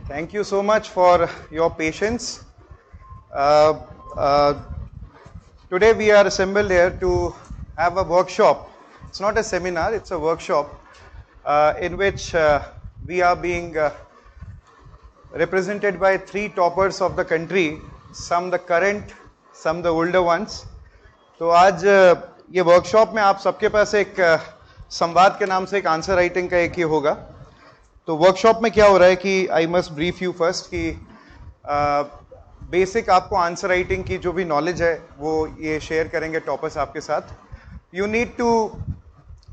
Thank you so much for your patience. Uh, uh, Today we are assembled here to have a workshop. It's not a seminar, it's a workshop in which we are being represented by three toppers of the country, some the current, some the older ones. तो आज ये workshop में आप सबके पास एक संवाद के नाम से एक आंसर राइटिंग का एक ही होगा. तो वर्कशॉप में क्या हो रहा है कि I must brief you first कि बेसिक आपको आंसर राइटिंग की जो भी नॉलेज है वो ये शेयर करेंगे टॉपर्स आपके साथ. You need to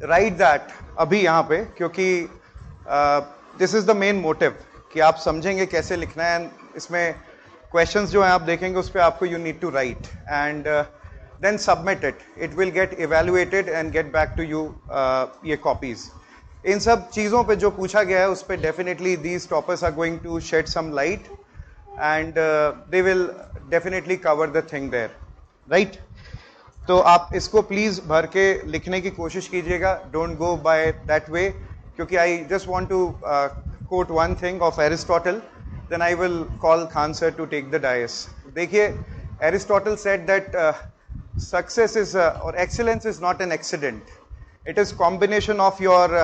write that अभी यहाँ पे, क्योंकि this is the main motive कि आप समझेंगे कैसे लिखना है. इसमें क्वेश्चंस जो हैं आप देखेंगे उस पर आपको you need to write and then submit it. It will get evaluated and get back to you ये कॉपीज. इन सब चीज़ों पे जो पूछा गया है उस पर definitely these toppers are going to shed some light and they will definitely cover the thing there, right. तो आप इसको प्लीज़ भर के लिखने की कोशिश कीजिएगा. Don't go by that way, क्योंकि I just want to quote one thing of Aristotle, then I will call Khan sir to take the dais. देखिए, Aristotle said that success is or excellence is not an accident. It is combination of your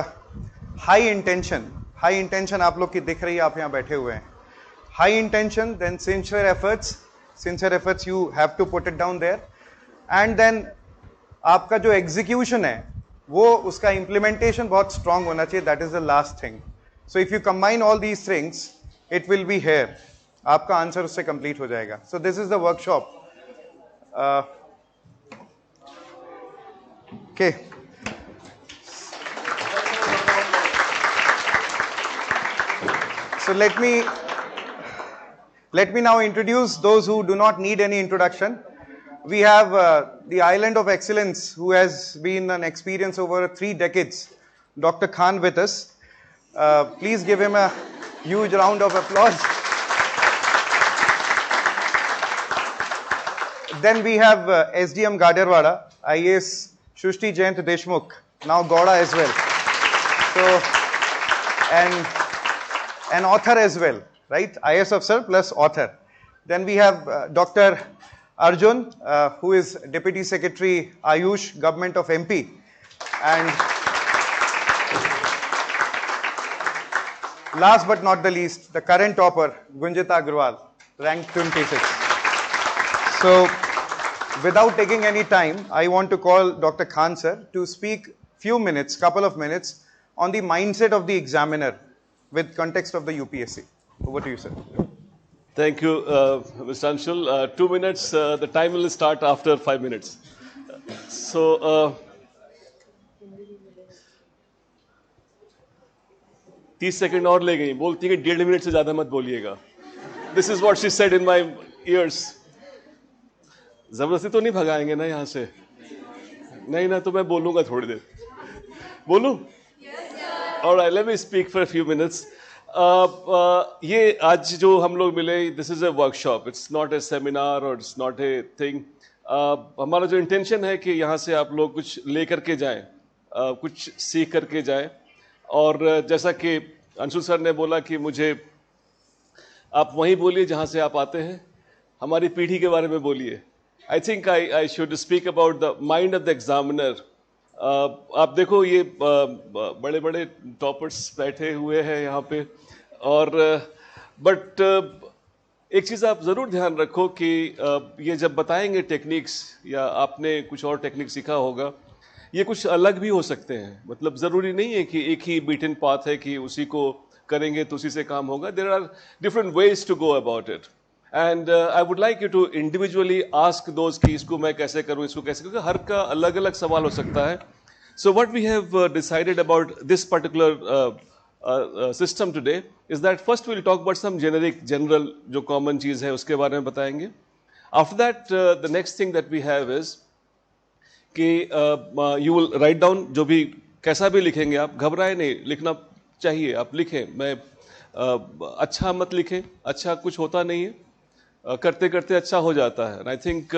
high intention आप लोग की दिख रही है, आप यहाँ बैठे हुए हैं. High intention, then sincere efforts you have to put it down there, and then आपका जो एग्जीक्यूशन है वो उसका इम्प्लीमेंटेशन बहुत स्ट्रांग होना चाहिए. That is the last thing. So if you combine all these things it will be here. आपका answer उससे कंप्लीट हो जाएगा. सो this is the workshop. Okay, so let me now introduce those who do not need any introduction. We have the island of excellence who has been an experience over 3 decades, Dr. Khan with us. Please give him a huge round of applause. Then we have SDM Gadarwada, IAS Shushti Jayant Deshmukh, now Gowda as well. So, and an author as well, right? IAS officer plus author. Then we have Dr. Arjun, who is Deputy Secretary Ayush, Government of MP. And last but not the least, the current topper, Gunjita Agrawal, ranked 26. So, without taking any time, I want to call Dr. Khan sir to speak couple of minutes on the mindset of the examiner with context of the UPSC. Over to you, sir. Thank you, Mr. Anshul. 2 minutes, the time will start after 5 minutes. So, 30 second और ले गई. बोलती है कि 1.5 minute से ज़्यादा मत बोलिएगा. This is what she said in my ears. ज़बरदस्ती तो नहीं भगाएंगे ना यहाँ से? नहीं ना, तो मैं बोलूँगा थोड़ी देर. बोलूँ? All right, let me speak for a few minutes. ये आज जो हम लोग मिले, this is a workshop. It's not a seminar or it's not a thing. हमारा जो इंटेंशन है कि यहाँ से आप लोग कुछ ले करके जाएं, कुछ सीख करके जाएं. और जैसा कि अंशुल सर ने बोला कि मुझे आप वहीं बोलिए जहाँ से आप आते हैं, हमारी पीढ़ी के बारे में बोलिए. I think I should speak about the mind of the examiner. आप देखो, ये बड़े बड़े टॉपर्स बैठे हुए हैं यहाँ पे, और बट एक चीज़ आप ज़रूर ध्यान रखो कि ये जब बताएंगे टेक्निक्स, या आपने कुछ और टेक्निक सीखा होगा, ये कुछ अलग भी हो सकते हैं. मतलब ज़रूरी नहीं है कि एक ही बीटन पाथ है कि उसी को करेंगे तो उसी से काम होगा. There are different ways to go about it. And I would like you to individually ask those कि इसको मैं कैसे करूं, इसको कैसे, क्योंकि हर का अलग अलग सवाल हो सकता है. So what we have decided about this particular system today is that first will talk about some general जो कॉमन चीज़ है उसके बारे में बताएंगे. After that the next thing that we have is कि यू विल राइट डाउन, जो भी कैसा भी लिखेंगे आप, घबराए नहीं, लिखना चाहिए, आप लिखें. मैं अच्छा मत लिखें, अच्छा कुछ होता नहीं है, करते करते अच्छा हो जाता है. And I think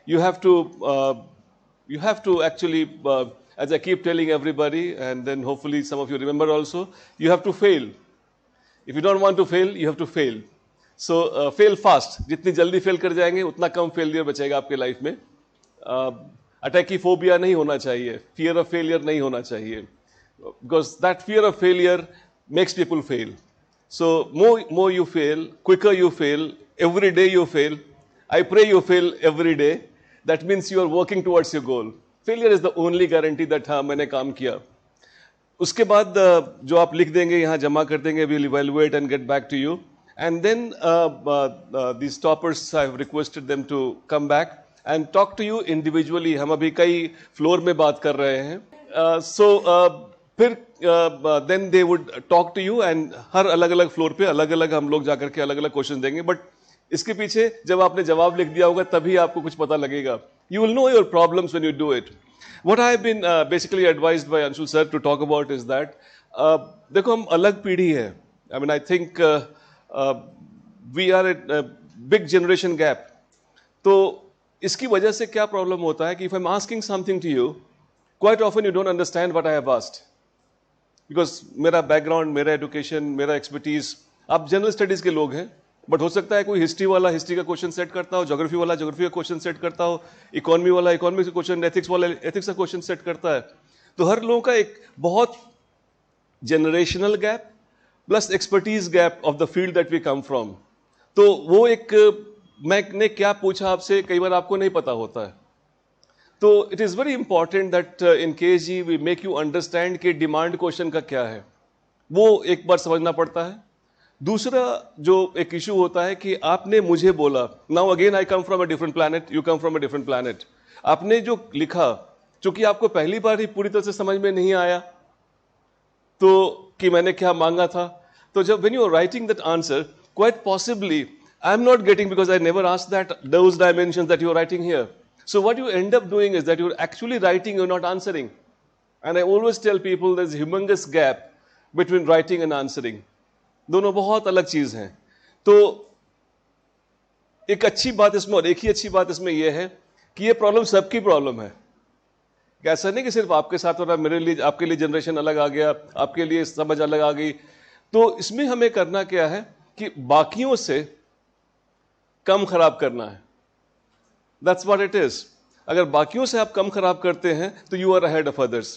you have to actually, as I keep telling everybody, and then hopefully some of you remember also, you have to fail. If you don't want to fail, you have to fail. So fail fast. जितनी जल्दी fail कर जाएंगे उतना कम failure बचेगा आपके life में. अटैकीफोबिया नहीं होना चाहिए, फियर ऑफ फेलियर नहीं होना चाहिए, because that fear of failure makes people fail. So more you fail, quicker you fail, every day you fail. I pray you fail every day. That means you are working towards your goal. Failure is the only guarantee that हाँ मैंने काम किया. उसके बाद जो आप लिख देंगे यहाँ जमा कर देंगे, we'll evaluate and get back to you. And then these toppers, I've requested them to come back and talk to you individually. हम अभी कई फ्लोर में बात कर रहे हैं. फिर then they would talk to you and हर अलग अलग फ्लोर पे अलग अलग हम लोग जाकर के अलग अलग क्वेश्चन देंगे. बट इसके पीछे जब आपने जवाब लिख दिया होगा तभी आपको कुछ पता लगेगा. You will know your problems when you do it. What I have been basically advised by Anshul sir to talk about is that देखो हम अलग पीढ़ी है. I mean I think we are at a big generation gap. तो इसकी वजह से क्या प्रॉब्लम होता है कि if I'm asking something to you, quite often you don't understand what I have asked. Because मेरा बैकग्राउंड, मेरा एजुकेशन, मेरा एक्सपर्टीज, आप जनरल स्टडीज के लोग हैं, बट हो सकता है कोई हिस्ट्री वाला हिस्ट्री का क्वेश्चन सेट करता हो, ज्योग्राफी वाला ज्योग्राफी का क्वेश्चन सेट करता हो, इकोनॉमी वाला इकोनॉमी का क्वेश्चन, एथिक्स वाला एथिक्स का क्वेश्चन सेट करता है. तो हर लोगों का एक बहुत generational gap plus expertise gap of the field that we come from. तो वो एक मैंने क्या पूछा आपसे कई बार आपको नहीं पता होता है. तो it is very important that in KG we make you understand कि डिमांड क्वेश्चन का क्या है, वो एक बार समझना पड़ता है. दूसरा जो एक इशू होता है कि आपने मुझे बोला, now again I come from a different planet, you come from a different planet. आपने जो लिखा चूंकि आपको पहली बार ही पूरी तरह से समझ में नहीं आया तो कि मैंने क्या मांगा था. तो जब when you are writing that answer, quite possibly I am not getting because I never asked that those dimensions that you are writing here. So what you end up doing is that you're actually writing, you're not answering. And I always tell people there's a humongous gap between writing and answering. दोनों बहुत अलग चीज हैं. तो एक अच्छी बात इसमें और एक ही अच्छी बात इसमें यह है कि ये प्रॉब्लम सबकी प्रॉब्लम है. ऐसा नहीं कि सिर्फ आपके साथ हो रहा है, मेरे लिए आपके लिए जनरेशन अलग आ गया, आपके लिए समझ अलग आ गई. तो इसमें हमें करना क्या है कि बाकियों से कम खराब करना है. That's what it is. अगर बाकियों से आप कम खराब करते हैं तो you are ahead of others.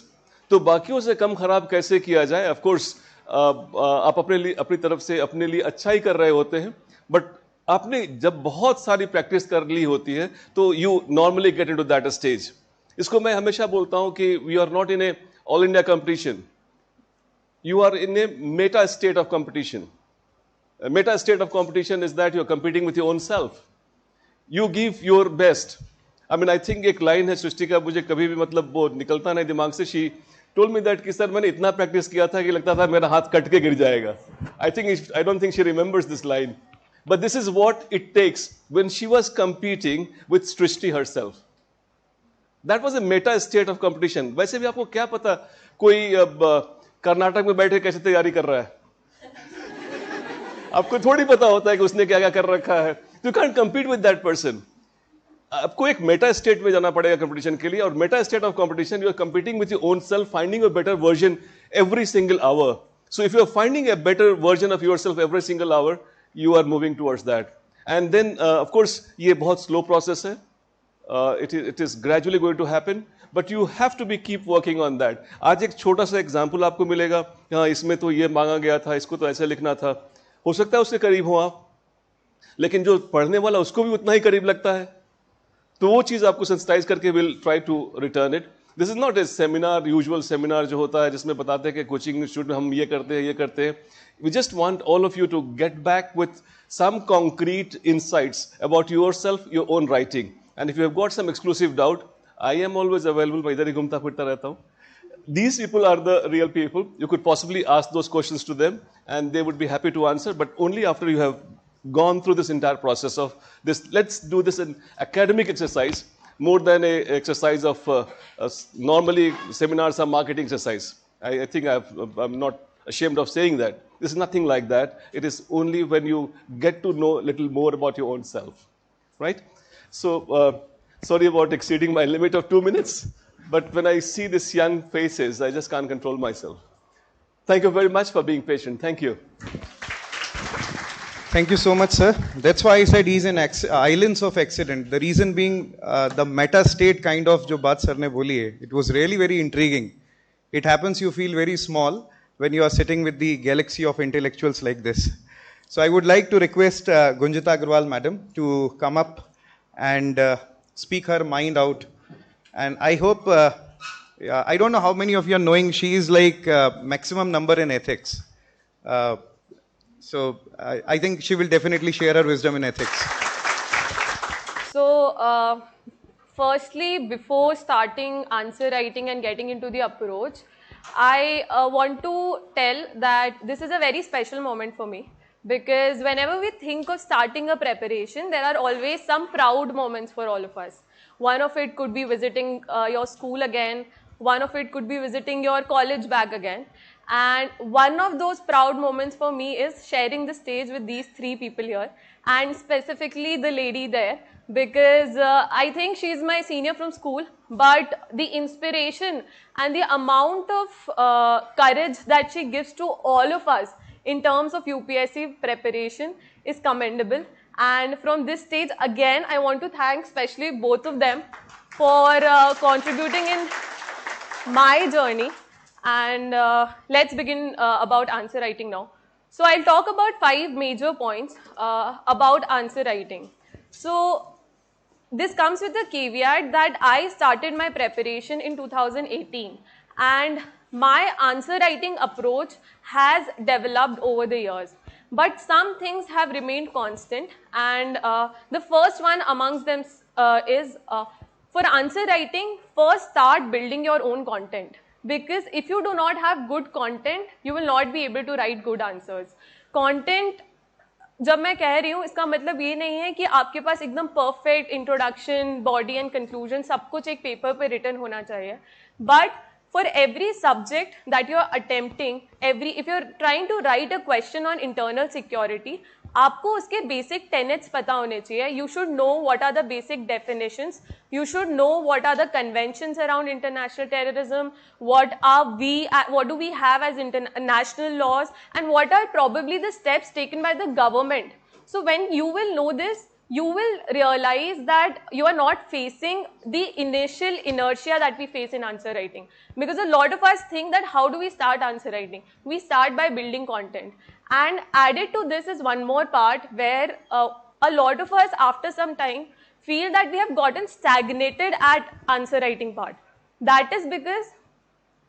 तो बाकियों से कम खराब कैसे किया जाए? Of course, आप अपने लिए अपनी तरफ से अपने लिए अच्छा ही कर रहे होते हैं, बट आपने जब बहुत सारी प्रैक्टिस कर ली होती है तो you normally get into that stage. इसको मैं हमेशा बोलता हूं कि you are not in a all India competition. You are in a meta state of competition. A meta state of competition is that you are competing with your own self. You give your best. I mean, I think एक line है सृष्टि का, मुझे कभी भी मतलब वो निकलता नहीं दिमाग से. She told me that कि सर मैंने इतना प्रैक्टिस किया था कि लगता था मेरा हाथ कट के गिर जाएगा. I don't think she remembers this line. But this is what it takes when she was competing with Srishti herself. That was a meta state of competition. वैसे भी आपको क्या पता कोई कर्नाटक में बैठे कैसे तैयारी कर रहा है? आपको थोड़ी पता होता है कि उसने क्या क्या कर रखा है. You can't compete with that person. आपको एक मेटा स्टेट में जाना पड़ेगा कंपटीशन के लिए, और meta state of competition you are competing with your own self, finding a better version every single hour. So if you are finding a better version of yourself every single hour, you are moving towards that. And then of course ये बहुत slow process है. It is gradually going to happen, but you have to be keep working on that. आज एक छोटा सा example आपको मिलेगा, हाँ इसमें तो ये मांगा गया था, इसको तो ऐसे लिखना था. हो सकता है उसके करीब हो आप, लेकिन जो पढ़ने वाला उसको भी उतना ही करीब लगता है. तो वो चीज आपको सेंसिटाइज करके will try to return it. This is not a seminar, usual seminar जो होता है जिसमें बताते हैं कि कोचिंग इंस्टीट्यूट में हम ये करते हैं. We just want all of you to get back with some concrete insights about yourself, your own writing. And if you have got some exclusive doubt, I am always available. मैं इधर ही घूमता फिरता रहता हूँ. These people are the real people. You could possibly ask those questions to them and they would be happy to answer, but only after you have gone through this entire process of this. Let's do this an academic exercise more than a exercise of normally seminars are marketing exercise. I think I'm not ashamed of saying that. This is nothing like that. It is only when you get to know a little more about your own self, right? So sorry about exceeding my limit of 2 minutes, but when I see these young faces, I just can't control myself. Thank you very much for being patient. Thank you. Thank you so much, sir. That's why I said he's in islands of accident. The reason being the meta state kind of जो बात sir ने बोली है, it was really very intriguing. It happens you feel very small when you are sitting with the galaxy of intellectuals like this. So I would like to request Gunjita Agarwal madam to come up and speak her mind out. And I hope, I don't know how many of you are knowing, she is like maximum number in ethics. So I think she will definitely share her wisdom in ethics. So firstly, before starting answer writing and getting into the approach, I want to tell that this is a very special moment for me, because whenever we think of starting a preparation, there are always some proud moments for all of us. One of it could be visiting your school again. One of it could be visiting your college back again. And one of those proud moments for me is sharing the stage with these three people here, and specifically the lady there, because I think she's my senior from school, but the inspiration and the amount of courage that she gives to all of us in terms of UPSC preparation is commendable. And from this stage, again, I want to thank especially both of them for contributing in my journey. And let's begin about answer writing now. So I'll talk about 5 major points about answer writing. So this comes with the caveat that I started my preparation in 2018, and my answer writing approach has developed over the years. But some things have remained constant, and the first one amongst them is for answer writing, first start building your own content. Because if you do not have good content, you will not be able to write good answers. Content, जब मैं कह रही हूँ, इसका मतलब ये नहीं है कि आपके पास एकदम perfect introduction, body and conclusion सब कुछ एक paper पे written होना चाहिए. But for every subject that you are attempting, if you are trying to write a question on internal security, आपको उसके basic tenets पता होने चाहिए. You should know what are the basic definitions. You should know what are the conventions around international terrorism. What do we have as international laws, and what are probably the steps taken by the government. So when you will know this, you will realize that you are not facing the initial inertia that we face in answer writing. Because a lot of us think that how do we start answer writing? We start by building content. And added to this is one more part where a lot of us after some time feel that we have gotten stagnated at answer writing part. That is because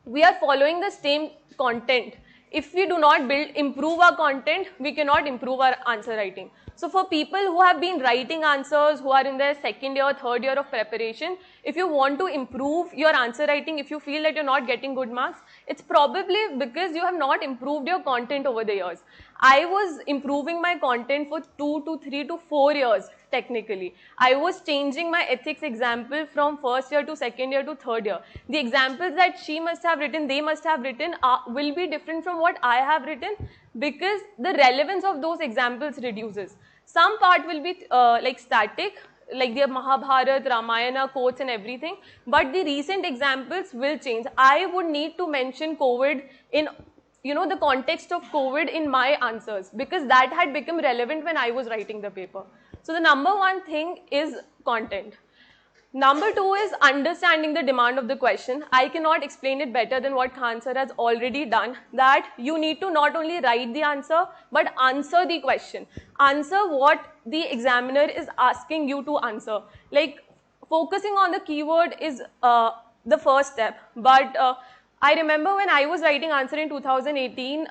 we are following the same content. If we do not improve our content, we cannot improve our answer writing. So for people who have been writing answers, who are in their second year, third year of preparation, if you want to improve your answer writing, if you feel that you're not getting good marks, it's probably because you have not improved your content over the years. I was improving my content for 2 to 3 to 4 years technically. I was changing my ethics example from first year to second year to third year. The examples that she must have written, they must have written will be different from what I have written, because the relevance of those examples reduces. Some part will be like static, like the Mahabharata, Ramayana, quotes and everything, but the recent examples will change. I would need to mention COVID in the context of COVID in my answers, because that had become relevant when I was writing the paper. So the number one thing is content. Number two is understanding the demand of the question. I cannot explain it better than what Khan sir has already done, that you need to not only write the answer, but answer the question. Answer what the examiner is asking you to answer. Like focusing on the keyword is the first step. But I remember when I was writing answer in 2018,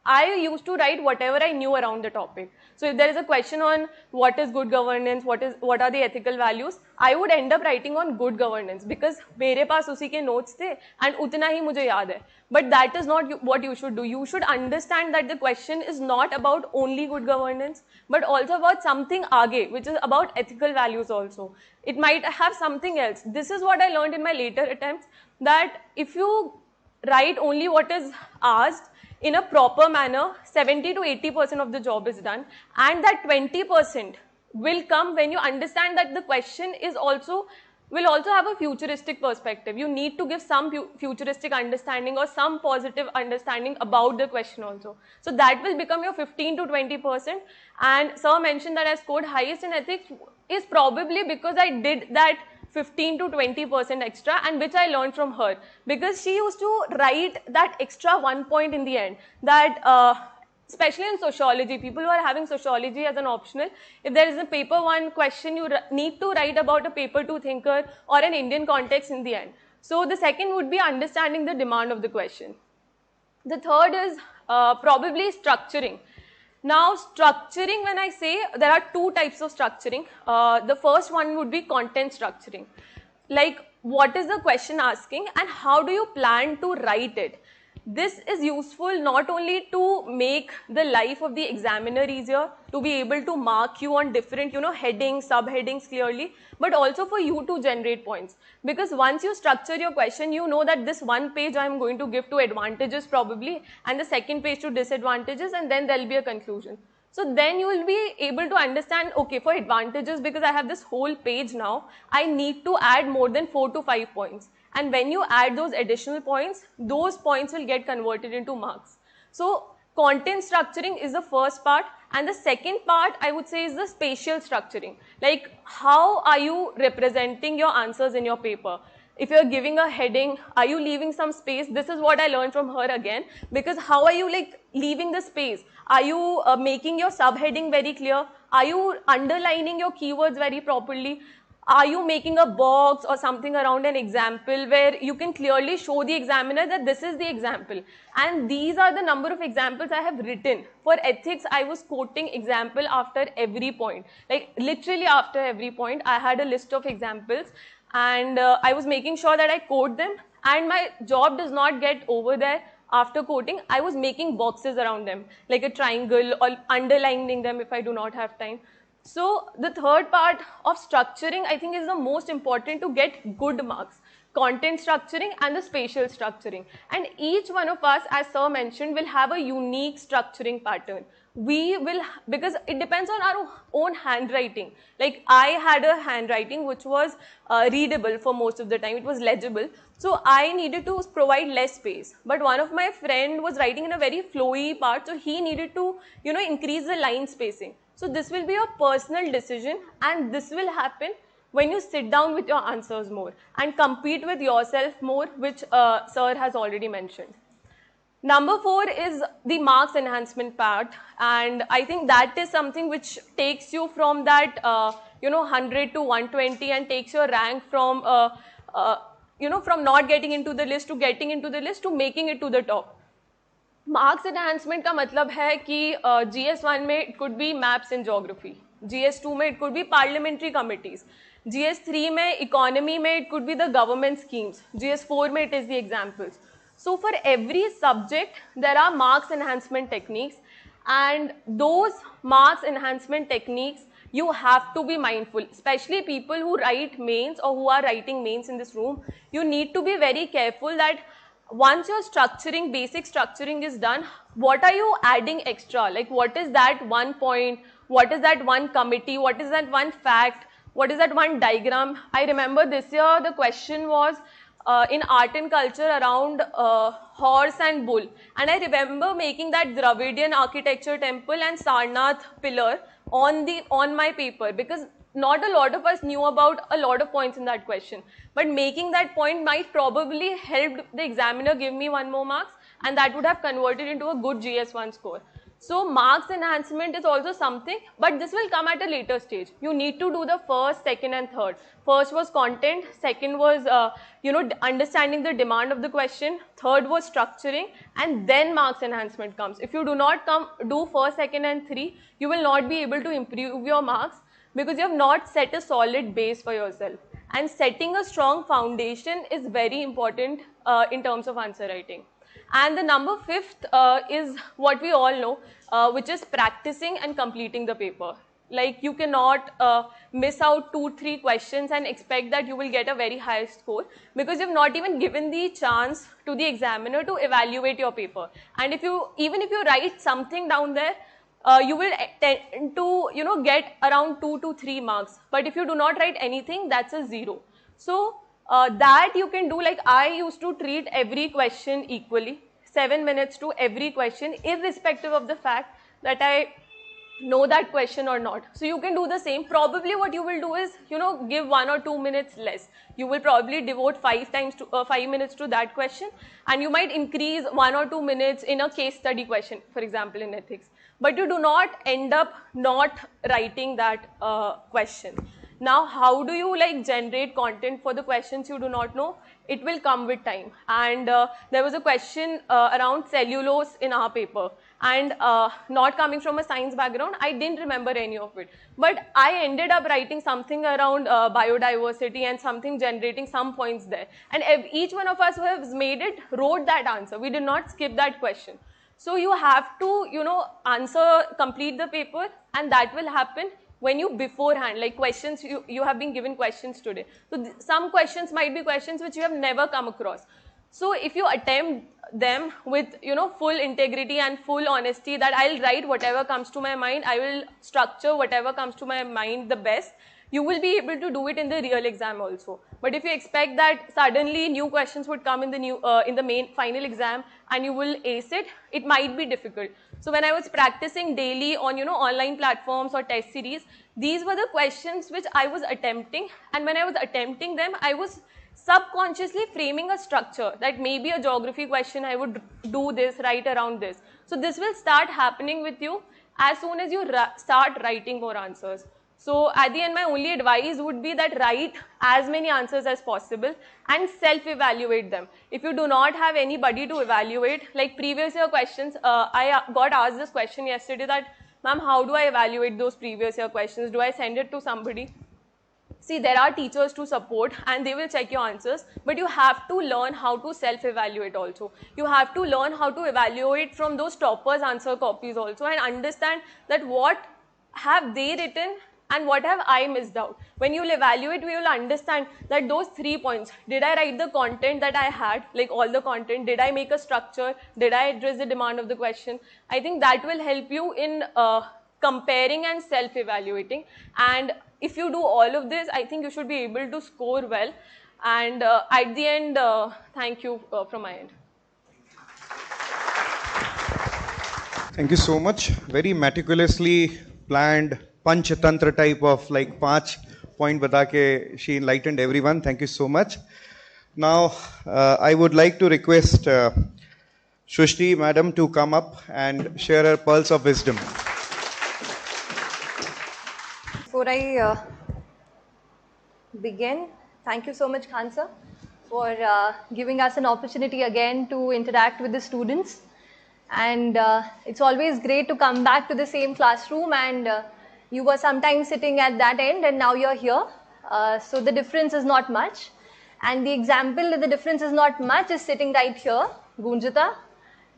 I used to write whatever I knew around the topic. So if there is a question on what is good governance, what are the ethical values, I would end up writing on good governance, because मेरे पास उसी के notes थे and उतना ही मुझे याद है. But that is not what you should do. You should understand that the question is not about only good governance, but also about something आगे, which is about ethical values also. It might have something else. This is what I learned in my later attempts, that if you write only what is asked in a proper manner, 70 to 80% of the job is done, and that 20% will come when you understand that the question is also will also have a futuristic perspective. You need to give some futuristic understanding or some positive understanding about the question also. So that will become your 15 to 20%. And sir mentioned that I scored highest in ethics is probably because I did that 15 to 20% extra, and which I learned from her, because she used to write that extra 1 point in the end, that especially in sociology, people who are having sociology as an optional, if there is a paper 1 question, you need to write about a paper 2 thinker or an Indian context in the end. So the second would be understanding the demand of the question. The third is probably structuring. Now structuring, when I say, there are 2 types of structuring. The first one would be content structuring. Like, what is the question asking and how do you plan to write it? This is useful not only to make the life of the examiner easier, to be able to mark you on different, headings, subheadings clearly, but also for you to generate points. Because once you structure your question, you know that this 1 page I am going to give to advantages probably, and the second page to disadvantages, and then there will be a conclusion. So then you will be able to understand, okay, for advantages, because I have this whole page now, I need to add more than 4 to 5 points. And when you add those additional points, those points will get converted into marks. So content structuring is the first part, and the second part I would say is the spatial structuring. Like, how are you representing your answers in your paper? If you're giving a heading, are you leaving some space? This is what I learned from her again, because how are you leaving the space? Are you making your subheading very clear? Are you underlining your keywords very properly? Are you making a box or something around an example where you can clearly show the examiner that this is the example? And these are the number of examples I have written. For ethics, I was quoting example after every point. Like, literally after every point, I had a list of examples, and I was making sure that I quote them, and my job does not get over there. After quoting, I was making boxes around them, like a triangle, or underlining them if I do not have time. So the third part of structuring, I think, is the most important to get good marks. Content structuring and the spatial structuring. And each one of us, as sir mentioned, will have a unique structuring pattern. We will, because it depends on our own handwriting. Like, I had a handwriting which was readable for most of the time. It was legible. So I needed to provide less space. But one of my friend was writing in a very flowy part, so he needed to, increase the line spacing. So this will be your personal decision, and this will happen when you sit down with your answers more and compete with yourself more, which sir has already mentioned. Number 4 is the marks enhancement part, and I think that is something which takes you from that 100 to 120 and takes your rank from from not getting into the list to getting into the list to making it to the top. Marks enhancement का मतलब है कि GS1 में it could be maps in geography, GS2 में it could be parliamentary committees, GS3 में economy में it could be the government schemes, GS4 में it is the examples. So for every subject there are marks enhancement techniques, and those marks enhancement techniques you have to be mindful, especially people who write mains or who are writing mains in this room. You need to be very careful that once your structuring, basic structuring is done, what are you adding extra? Like, what is that 1 point? What is that 1 committee? What is that 1 fact? What is that 1 diagram? I remember this year the question was in art and culture around horse and bull, and I remember making that Dravidian architecture temple and Sarnath pillar on my paper, because not a lot of us knew about a lot of points in that question, but making that point might probably help the examiner give me 1 more marks, and that would have converted into a good GS1 score. So marks enhancement is also something, but this will come at a later stage. You need to do the first, second and third. First was content, second was understanding the demand of the question, third was structuring, and then marks enhancement comes. If you do not do first, second and 3, you will not be able to improve your marks, because you have not set a solid base for yourself. And setting a strong foundation is very important in terms of answer writing. And the number 5th is what we all know, which is practicing and completing the paper. Like, you cannot miss out 2-3 questions and expect that you will get a very high score, because you have not even given the chance to the examiner to evaluate your paper. And even if you write something down there, you will tend to get around 2 to 3 marks. But if you do not write anything, that's a 0. So that you can do, like I used to treat every question equally, 7 minutes to every question, irrespective of the fact that I know that question or not. So you can do the same. Probably what you will do is, give 1 or 2 minutes less. You will probably devote 5 minutes to that question, and you might increase 1 or 2 minutes in a case study question, for example, in ethics. But you do not end up not writing that question. Now, how do you generate content for the questions you do not know? It will come with time. And there was a question around cellulose in our paper. And not coming from a science background, I didn't remember any of it. But I ended up writing something around biodiversity and something generating some points there. And each one of us who has made it wrote that answer. We did not skip that question. So you have to, complete the paper, and that will happen when you beforehand, like questions, you have been given questions today. So some questions might be questions which you have never come across. So if you attempt them with, full integrity and full honesty, that I'll write whatever comes to my mind, I will structure whatever comes to my mind the best, you will be able to do it in the real exam also. But if you expect that suddenly new questions would come in the main final exam and you will ace it, it might be difficult. So when I was practicing daily on online platforms or test series, these were the questions which I was attempting, and when I was attempting them, I was subconsciously framing a structure that maybe a geography question I would do this, write around this. So this will start happening with you as soon as you start writing more answers. So at the end, my only advice would be that write as many answers as possible and self-evaluate them. If you do not have anybody to evaluate, like previous year questions, I got asked this question yesterday that, ma'am, how do I evaluate those previous year questions? Do I send it to somebody? See, there are teachers to support and they will check your answers, but you have to learn how to self-evaluate also. You have to learn how to evaluate from those toppers' answer copies also and understand that what have they written and what have I missed out. When you will evaluate, we will understand that those 3 points, did I write the content that I had, like all the content, did I make a structure, did I address the demand of the question? I think that will help you in comparing and self-evaluating. And if you do all of this, I think you should be able to score well. And at the end, thank you from my end. Thank you so much. Very meticulously planned Panchatantra type of like 5 point bata ke she enlightened everyone. Thank you so much. Now, I would like to request Shushti madam to come up and share her pearls of wisdom. Before I begin, thank you so much, Khan sir, for giving us an opportunity again to interact with the students. And it's always great to come back to the same classroom, and you were sometimes sitting at that end and now you're here. So the difference is not much. And the example that the difference is not much is sitting right here, Gunjita.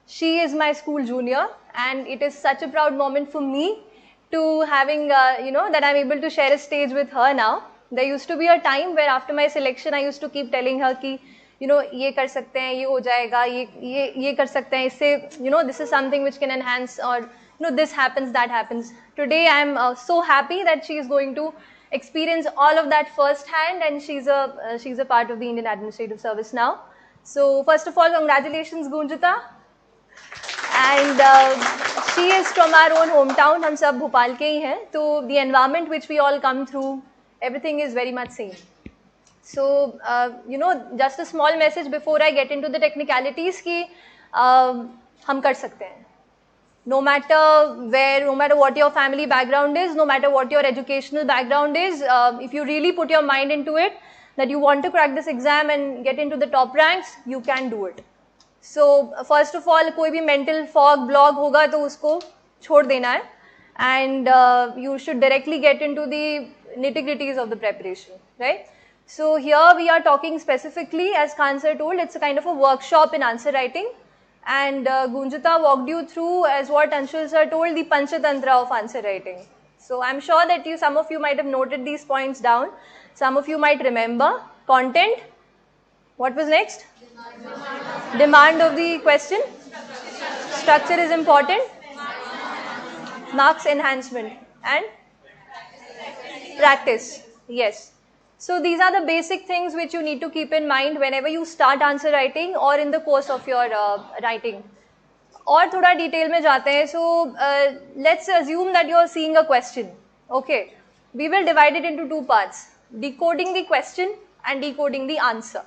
She is my school junior, and it is such a proud moment for me to having, that I'm able to share a stage with her now. There used to be a time where after my selection, I used to keep telling her ki, ये कर सकते हैं, ये हो जाएगा, ये कर सकते हैं, इससे, this is something which can enhance, or, this happens, that happens. Today, I'm so happy that she is going to experience all of that firsthand, and she's a part of the Indian Administrative Service now. So, first of all, congratulations, Gunjita. And she is from our own hometown. हम सब भोपाल के ही हैं. So the environment which we all come through, everything is very much same. So just a small message before I get into the technicalities कि हम कर सकते हैं. No matter where, no matter what your family background is, no matter what your educational background is, if you really put your mind into it, that you want to crack this exam and get into the top ranks, you can do it. So first of all, कोई भी mental fog block होगा तो उसको छोड़ देना है, and you should directly get into the nitty-gritties of the preparation, right? So here we are talking specifically, as Khan sir told, it's a kind of a workshop in answer writing, and Gunjita walked you through, as what Anshul sir told, the Panchatantra of answer writing. So I'm sure that some of you might have noted these points down, some of you might remember. Content, what was next? Demand of the question. Structure is important. Marks enhancement and practice. Yes. So these are the basic things which you need to keep in mind whenever you start answer writing or in the course of your writing. और थोड़ा detail में जाते हैं. So let's assume that you are seeing a question. Okay, we will divide it into two parts: decoding the question and decoding the answer.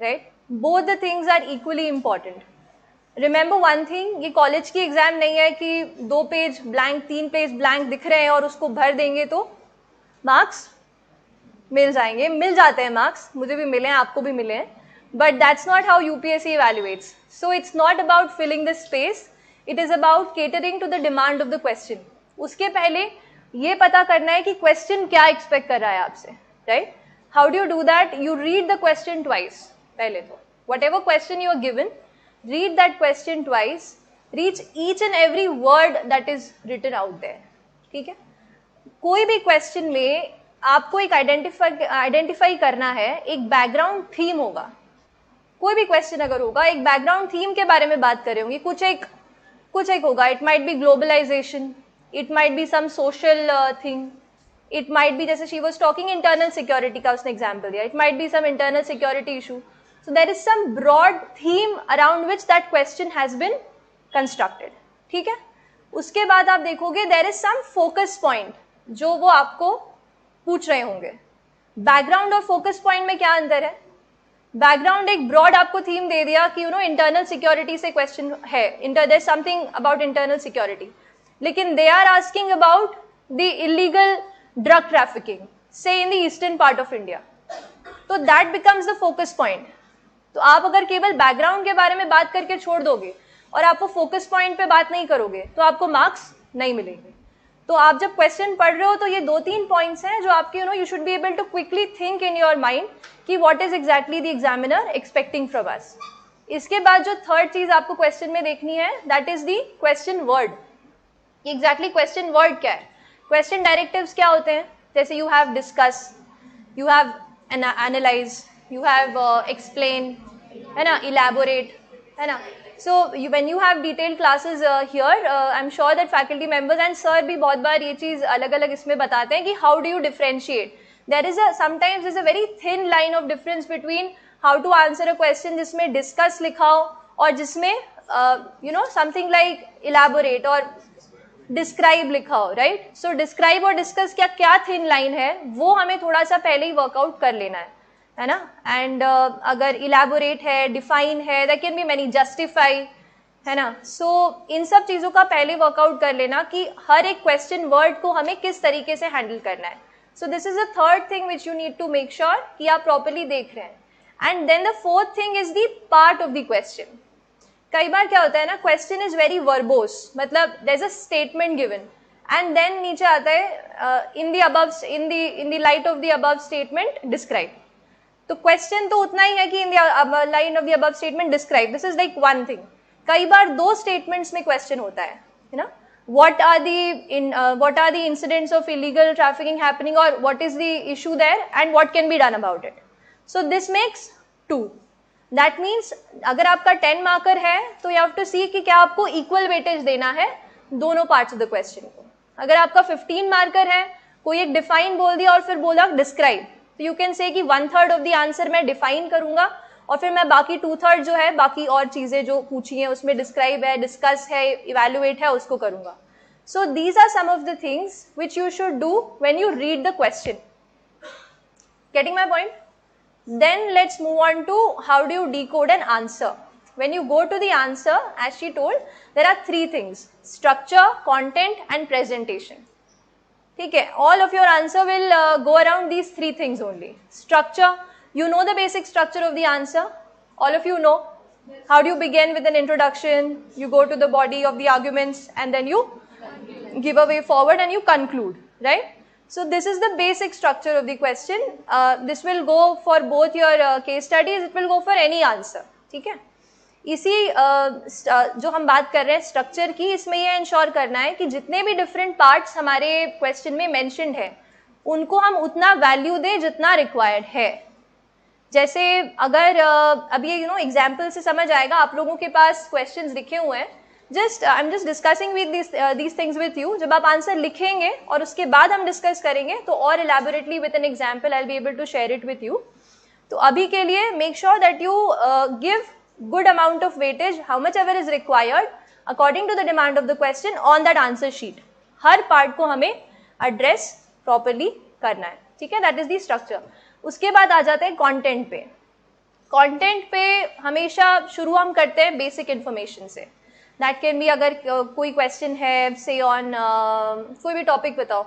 Right? Both the things are equally important. Remember one thing, ये college की exam नहीं है कि 2 page blank 3 page blank दिख रहे हैं और उसको भर देंगे तो मार्क्स मिल जाएंगे. मिल जाते हैं मार्क्स, मुझे भी मिले हैं, आपको भी मिले हैं, but that's not how UPSC evaluates. So it's not about filling the space, it is about catering to the demand of the question. उसके पहले ये पता करना है कि क्वेश्चन क्या एक्सपेक्ट कर रहा है आपसे. Right? How do you do that? You read the question twice. पहले तो whatever question you are given, read that question twice, read each and every word that is written out there. ठीक है? कोई भी question में आपको एक identify करना है, एक बैकग्राउंड थीम होगा. कोई भी क्वेश्चन अगर होगा, एक बैकग्राउंड थीम के बारे में बात कर रहे होंगे, कुछ एक होगा. It might be globalisation, it might be some social thing, it might be, जैसे she was talking internal security का उसने एग्जाम्पल दिया, it might be some internal security issue. So there is some broad theme around which that question has been constructed. ठीक है? उसके बाद आप देखोगे there is some focus point जो वो आपको पूछ रहे होंगे. बैकग्राउंड और फोकस पॉइंट में क्या अंतर है? बैकग्राउंड एक ब्रॉड आपको थीम दे दिया कि इंटरनल सिक्योरिटी से क्वेश्चन है, there something about internal security, लेकिन they are asking about the illegal drug trafficking से in the eastern part of India. तो that becomes the focus point. तो आप अगर केवल बैकग्राउंड के बारे में बात करके छोड़ दोगे और आप वो फोकस पॉइंट पे बात नहीं करोगे तो आपको मार्क्स नहीं मिलेंगे. तो आप जब क्वेश्चन पढ़ रहे हो तो ये 2-3 पॉइंट्स हैं जो आपके you should be able to quickly think in your mind कि what is exactly the examiner expecting from us. इसके बाद जो थर्ड चीज आपको क्वेश्चन में देखनी है, that is the question word. Exactly question word क्या है? क्वेश्चन डायरेक्टिव्स क्या होते हैं? जैसे you have discuss, you have analyse, you have explain, है ना, elaborate, है ना. So when you have detailed classes here, I'm sure that faculty members and sir भी बहुत बार ये चीज़ अलग अलग इसमें बताते हैं कि how do you differentiate. There is sometimes there's a very thin line of difference between how to answer a question जिसमें discuss लिखा हो और जिसमें something like elaborate और डिस्क्राइब लिखा हो. राइट? सो डिस्क्राइब और डिस्कस क्या थिन लाइन है वो हमें थोड़ा सा पहले ही वर्कआउट कर लेना है ना. एंड अगर इलेबोरेट है, डिफाइन है, there can be many, justify, है ना. सो इन सब चीज़ों का पहले वर्कआउट कर लेना कि हर एक क्वेश्चन वर्ड को हमें किस तरीके से हैंडल करना है. So this is the third thing which you need to make sure कि आप प्रॉपरली देख रहे हैं. And then the fourth thing is the part of the question. कई बार क्या होता है ना, क्वेश्चन इज वेरी वर्बोस, मतलब there is a statement given and then नीचे आता है in the light of the above statement describe. तो क्वेश्चन तो उतना ही है कि in the line of the above statement describe, this is like one thing. कई बार 2 स्टेटमेंट्स में क्वेश्चन होता है ना. what are the incidents of illegal trafficking happening, or what is the issue there and what can be done about it. So this makes 2. That means अगर आपका 10 marker है तो you have to see कि क्या आपको equal weightage देना है दोनों parts of the question को. अगर आपका 15 मार्कर है, कोई एक define बोल दिया और फिर बोला describe, तो you can say कि 1/3 of the answer मैं define करूंगा और फिर मैं बाकी 2/3 जो है, बाकी और चीजें जो पूछी हैं उसमें डिस्क्राइब है, डिस्कस है, इवेल्युएट है, उसको करूंगा. So these are some of the things which you should do when you read the question. Getting my point? Then let's move on to how do you decode an answer. When you go to the answer, as she told, there are 3 things: structure, content and presentation. ठीक है, all of your answer will go around these 3 things only. Structure, you know the basic structure of the answer. All of you know. How do you begin with an introduction? You go to the body of the arguments and then you give a way forward and you conclude, right? So this is the basic structure of the question. This will go for both your case studies. It will go for any answer. ठीक है? इसी जो हम बात कर रहे हैं structure की, इसमें ये इंश्योर करना है कि जितने भी डिफरेंट पार्ट्स हमारे क्वेश्चन में मेंशन्ड है उनको हम उतना वैल्यू दें जितना रिक्वायर्ड है. जैसे अगर अब ये एग्जाम्पल से समझ आएगा, आप लोगों के पास क्वेश्चंस लिखे हुए हैं, just I am just discussing with these things with you. जब आप आंसर लिखेंगे और उसके बाद हम डिस्कस करेंगे तो और elaborately with an example I'll be able to share it with you. तो अभी के लिए make sure that you give good amount of weightage, how much ever is required according to the demand of the question on that answer sheet. Her part को हमें address properly करना है, ठीक है, दैट इज द स्ट्रक्चर. उसके बाद आ जाते हैं कंटेंट पे. कंटेंट पे हमेशा शुरू हम करते हैं बेसिक इन्फॉर्मेशन से. दैट कैन बी, अगर कोई क्वेश्चन है से ऑन कोई भी टॉपिक बताओ,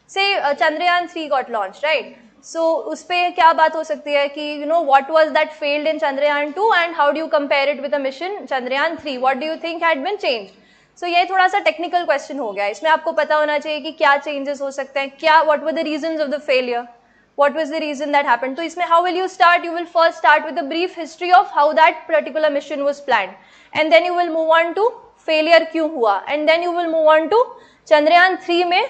से Chandrayaan 3 got launch, right. So उस पर क्या बात हो सकती है कि you know what was that failed in Chandrayaan 2 and how do you compare it with the mission Chandrayaan 3, what do you think had been changed. So ये थोड़ा सा टेक्निकल क्वेश्चन हो गया. इसमें आपको पता होना चाहिए कि क्या चेंजेस हो सकते हैं, क्या what were the reasons of the failure, what was the reason that happened. तो इसमें how will you start? You will first start with a brief history of how that particular mission was planned, and then you will move on to failure क्यों हुआ, and then you will move on to Chandrayaan 3 में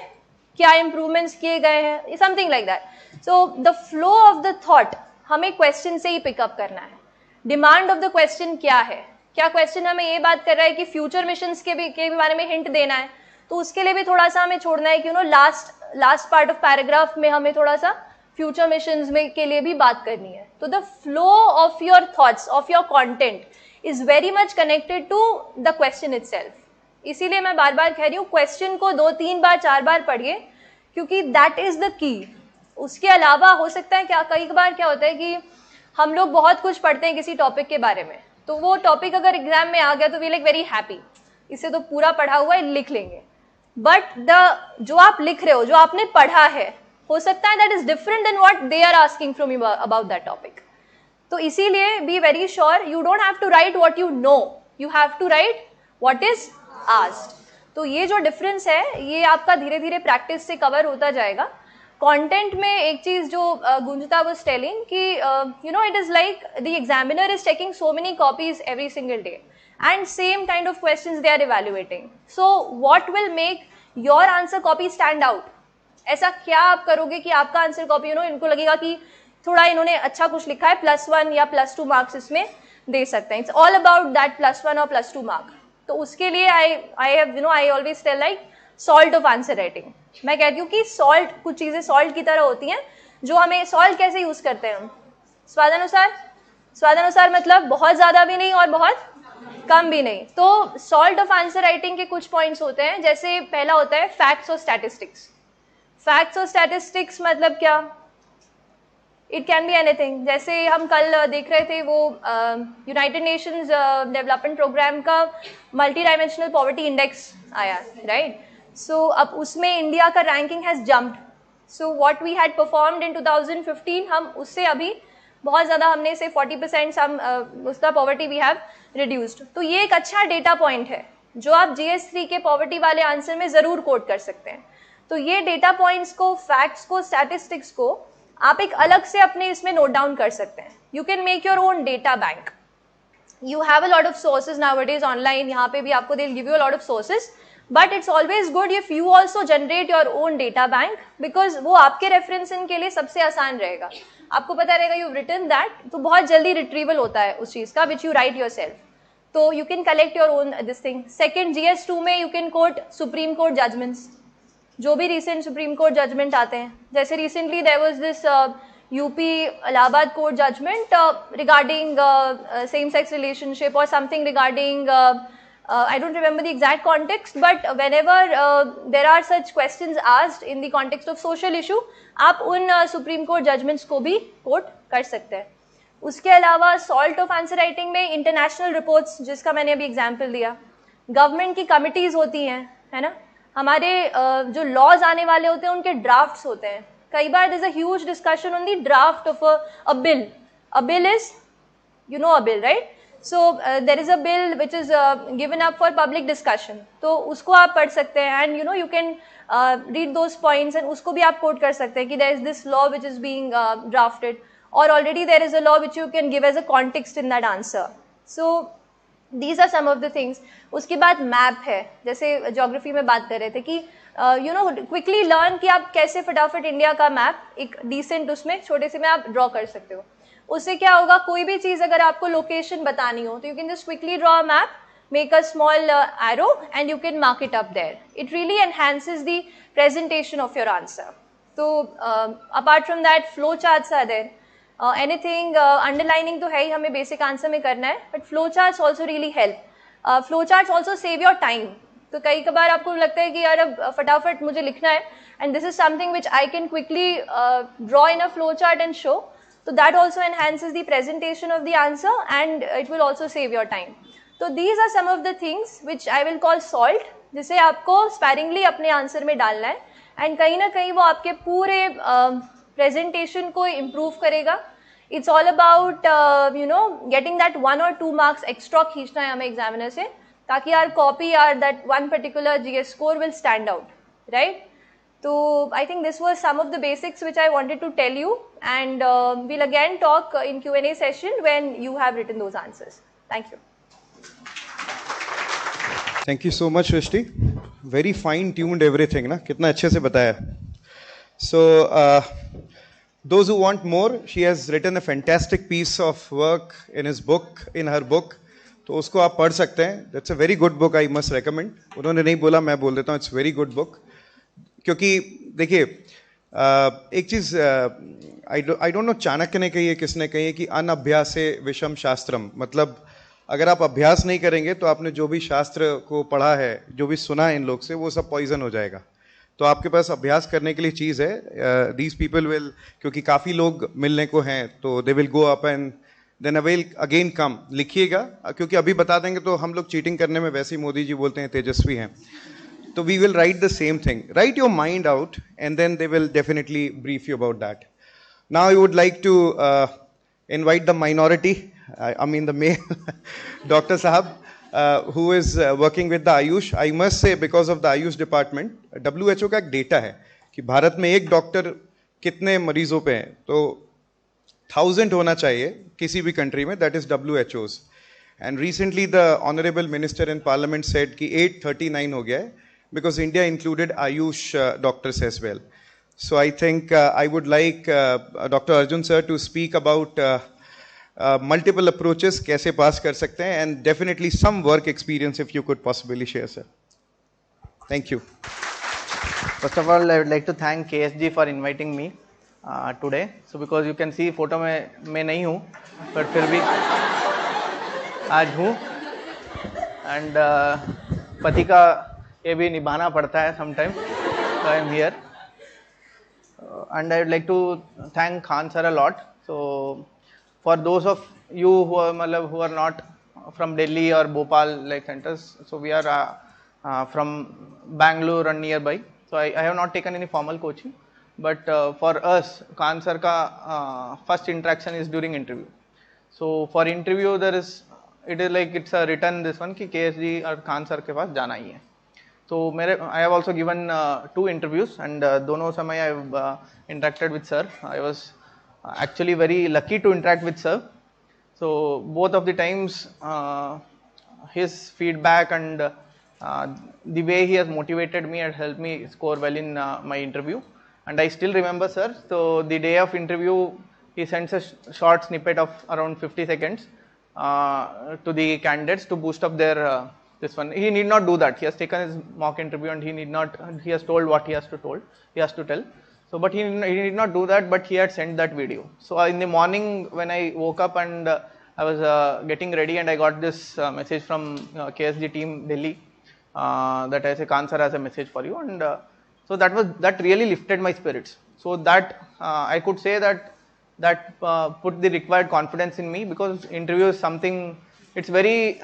क्या improvements किए गए हैं, something like that. So the flow of the thought हमें question से ही pick up करना है. Demand of the question क्या है, क्या question हमें ये बात कर रहा है कि future missions के भी बारे में hint देना है, तो उसके लिए भी थोड़ा सा हमें छोड़ना है कि last part of paragraph में हमें थोड़ा सा फ्यूचर मिशंस में के लिए भी बात करनी है. तो the flow of your thoughts, of your content is very much connected to the question itself. इसीलिए मैं बार बार कह रही हूँ क्वेश्चन को 2-3 बार 4 बार पढ़िए, क्योंकि दैट इज द की. उसके अलावा हो सकता है क्या, कई बार क्या होता है कि हम लोग बहुत कुछ पढ़ते हैं किसी टॉपिक के बारे में, तो वो टॉपिक अगर एग्जाम में आ गया तो वी लाइक वेरी हैप्पी, इससे तो पूरा पढ़ा हुआ है, लिख लेंगे. बट जो आप लिख रहे हो, जो आपने पढ़ा है, हो सकता है that is different than what they are asking from you about that topic. तो इसीलिए be very sure, you don't have to write what you know, you have to write what is asked. तो ये जो difference है ये आपका धीरे धीरे प्रैक्टिस से कवर होता जाएगा. कंटेंट में एक चीज जो गुंजता वाज टेलिंग कि you know it is like the examiner is checking so many copies every single day and same kind of questions they are evaluating. So what will make your answer copy stand out? ऐसा क्या आप करोगे कि आपका answer copy इनको लगेगा कि थोड़ा इन्होंने अच्छा कुछ लिखा है, +1 या +2 मार्क्स इसमें दे सकते हैं. इट्स ऑल अबाउट दैट +1 और +2 मार्क. तो उसके लिए I always tell like sort of answer writing. मैं कहती हूँ कि सॉल्ट, कुछ चीज़ें सॉल्ट की तरह होती हैं जो हमें, सॉल्ट कैसे यूज़ करते हैं हम, स्वादानुसार. स्वादानुसार मतलब बहुत ज़्यादा भी नहीं और बहुत कम भी नहीं. तो सॉल्ट ऑफ आंसर राइटिंग के कुछ पॉइंट्स होते हैं. जैसे पहला होता है फैक्ट्स और स्टैटिस्टिक्स. फैक्ट्स और स्टैटिस्टिक्स मतलब क्या? It can be anything. जैसे हम कल देख रहे थे वो यूनाइटेड नेशंस डेवलपमेंट प्रोग्राम का मल्टी डायमेंशनल पॉवर्टी इंडेक्स आया, राइट. सो अब उसमें इंडिया का ranking has jumped. So what we had performed in 2015, हम उससे अभी बहुत ज़्यादा, हमने से 40% हम उसका पॉवर्टी वी हैव रिड्यूस्ड. तो ये एक अच्छा डेटा पॉइंट है जो आप GS3 के पॉवर्टी वाले आंसर में ज़रूर कोट कर सकते हैं. तो ये डेटा पॉइंट्स को, फैक्ट्स को, स्टैटिस्टिक्स को आप एक अलग से अपने इसमें नोट डाउन कर सकते हैं. You can make your own data bank. You have a lot of sources nowadays online, यहाँ पे भी आपको they give you a lot of sources, but it's always good if you also generate your own data bank, because वो आपके referencing के लिए सबसे आसान रहेगा. आपको पता रहेगा यू रिटन दैट, तो बहुत जल्दी रिट्रीवल होता है उस चीज़ का which you write yourself. तो you can collect your own this thing. Second, GS2 में you can quote Supreme Court judgements, जो भी रिसेंट सुप्रीम कोर्ट जजमेंट आते हैं. जैसे recently there was this UP Allahabad court judgement regarding same sex relationship और something regarding, I don't remember the exact context, but whenever there are such questions asked in the context of social issue, आप उन supreme Court judgements को भी coat कर सकते हैं. उसके अलावा सॉल्ट ऑफ आंसर राइटिंग में इंटरनेशनल रिपोर्ट्स, जिसका मैंने अभी एग्जाम्पल दिया, गवर्नमेंट की कमिटीज़ होती हैं, है ना, हमारे जो लॉज आने वाले होते हैं उनके ड्राफ्ट्स होते हैं. कई बार there is a huge discussion on the draft of a bill. A bill is, you know, a bill, right. So there is a bill which is given up for public discussion. तो उसको आप पढ़ सकते हैं and you can read those points and उसको भी आप quote कर सकते हैं कि there is this law which is being drafted, और already there is a law which you can give as a context in that answer. So these are some of the things. उसके बाद map है, जैसे geography में बात कर रहे थे कि क्विकली लर्न कि आप कैसे फटाफट इंडिया का मैप एक डिसेंट उसमें छोटे से में आप ड्रॉ कर सकते हो. उससे क्या होगा, कोई भी चीज़ अगर आपको लोकेशन बतानी हो तो you can just quickly draw a map make a small arrow and you can mark it up there. It really enhances the presentation of your answer. So apart from that, flow charts are there. Anything underlining तो है ही हमें basic answer में करना है, but flow charts also really help. Flow charts also save your time. तो कई कबार आपको लगता है कि यार अब फटाफट मुझे लिखना है, and this is something which I can quickly draw in a flow chart and show. So that also enhances the presentation of the answer and it will also save your time. So these are some of the things which I will call salt, जिसे आपको sparingly अपने answer में डालना है and कहीं ना कहीं वो आपके पूरे presentation को improve करेगा. It's all about getting that 1 or 2 marks extra खींचना है हमें examiner से, ताकि our copy or that one particular GS score will stand out, right? So I think this was some of the basics which I wanted to tell you, and we'll again talk in Q&A session when you have written those answers. Thank you. Thank you so much, Shrishti. Very fine-tuned everything, ना? कितना अच्छे से बताया. So those who want more, she has written a fantastic piece of work in her book. तो उसको आप पढ़ सकते हैं. That's a very good book. I must recommend. उन्होंने नहीं बोला, मैं बोल देता हूँ. It's very good book. क्योंकि देखिए एक चीज आई डोंट नो चाणक्य ने कही है, किसने कही है कि अनअभ्यासे विषम शास्त्रम. मतलब अगर आप अभ्यास नहीं करेंगे तो आपने जो भी शास्त्र को पढ़ा है, जो भी सुना है इन लोग से, वो सब पॉइजन हो जाएगा. तो आपके पास अभ्यास करने के लिए चीज़ है. दीज पीपल विल, क्योंकि काफ़ी लोग मिलने को हैं, तो they will go up and then avail again come. लिखिएगा, क्योंकि अभी बता देंगे तो हम लोग चीटिंग करने में वैसे ही मोदी जी बोलते हैं तेजस्वी हैं. So we will write the same thing. Write your mind out and then they will definitely brief you about that. Now I would like to invite the minority, I mean the male, Dr. Sahab, who is working with the Ayush. I must say, because of the Ayush department, WHO का एक data है कि भारत में एक doctor कितने मरीजों पे हैं. तो 1000 होना चाहिए किसी भी कंट्री में, that is WHO's. And recently the honorable minister in parliament said कि 839 हो गया है, because India included Ayush doctors as well. So I think I would like Dr. Arjun sir to speak about multiple approaches, कैसे pass कर सकते हैं, and definitely some work experience if you could possibly share, sir. Thank you. First of all, I would like to thank KSG for inviting me today. So because you can see photo में मैं नहीं हूँ, but फिर भी आज हूँ, and पति का ये भी निभाना पड़ता है sometimes. So I am here, and I would like to thank Khan sir a lot. So for those of you who are not from Delhi or Bhopal like centers, so we are from Bangalore and nearby. So I have not taken any formal coaching, but for us, Khan sir ka first interaction is during interview. So for interview it is like it's a written this one कि KSG और Khan sir के पास जाना ही है. So I have also given 2 interviews, and दोनों समय I have interacted with sir. I was actually very lucky to interact with sir. So both of the times his feedback and the way he has motivated me and helped me score well in my interview. And I still remember sir. So the day of interview, he sends a short snippet of around 50 seconds to the candidates to boost up their this one. He need not do that. He has taken his mock interview and he has told what he has to tell. So but he need not do that, but he had sent that video. So in the morning when I woke up and I was getting ready, and I got this message from KSG team Delhi that I say Khan sir has a message for you, and so that really lifted my spirits. So that I could say that put the required confidence in me, because interview is something, it's very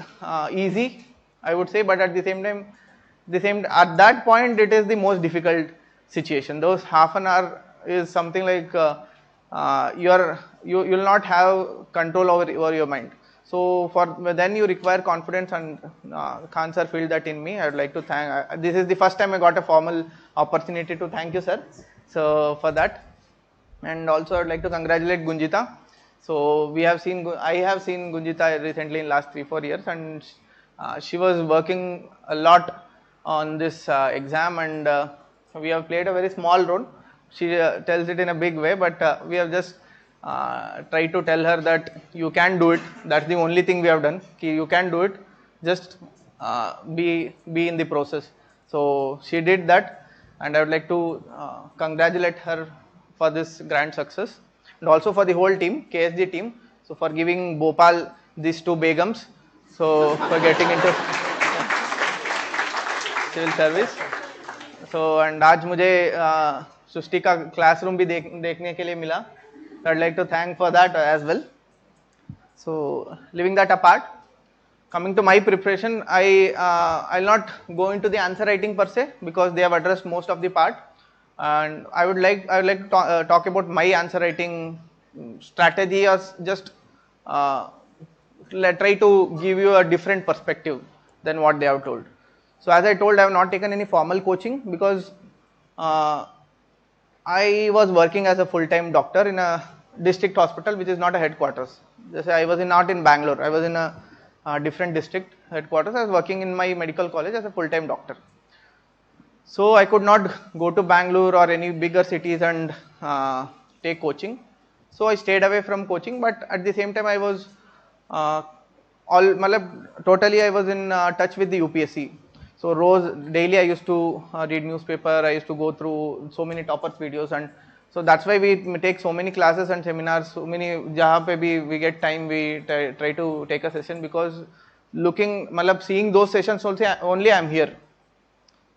easy, I would say, but at the same time at that point it is the most difficult situation. Those half an hour is something like you will not have control over your mind. So then you require confidence, and Khan sir filled that in me. I would like to thank. This is the first time I got a formal opportunity to thank you, sir. So for that, and also I would like to congratulate Gunjita. So I have seen Gunjita recently in last 3-4 years, and she was working a lot on this exam, and we have played a very small role. She tells it in a big way, but we have just tried to tell her that you can do it. That's the only thing we have done. You can do it. Just be in the process. So she did that, and I would like to congratulate her for this grand success, and also for the whole team, KSG team. So for giving Bhopal these two Begums, so for getting into civil service. So and आज मुझे सृष्टि का classroom भी देखने के लिए मिला. I would like to thank for that as well. So leaving that apart, coming to my preparation, I'll not go into the answer writing per se because they have addressed most of the part, and I would like to talk about my answer writing strategy, or just try to give you a different perspective than what they have told. So as I told, I have not taken any formal coaching because I was working as a full-time doctor in a district hospital, which is not a headquarters. Just I was not in Bangalore. I was in a different district headquarters. I was working in my medical college as a full-time doctor. So I could not go to Bangalore or any bigger cities and take coaching. So I stayed away from coaching, but at the same time I was totally I was in touch with the UPSC. So daily I used to read newspaper. I used to go through so many toppers videos, and so that's why we take so many classes and seminars. So many jahan pe bhi we get time, we try to take a session, because seeing those sessions only I am here.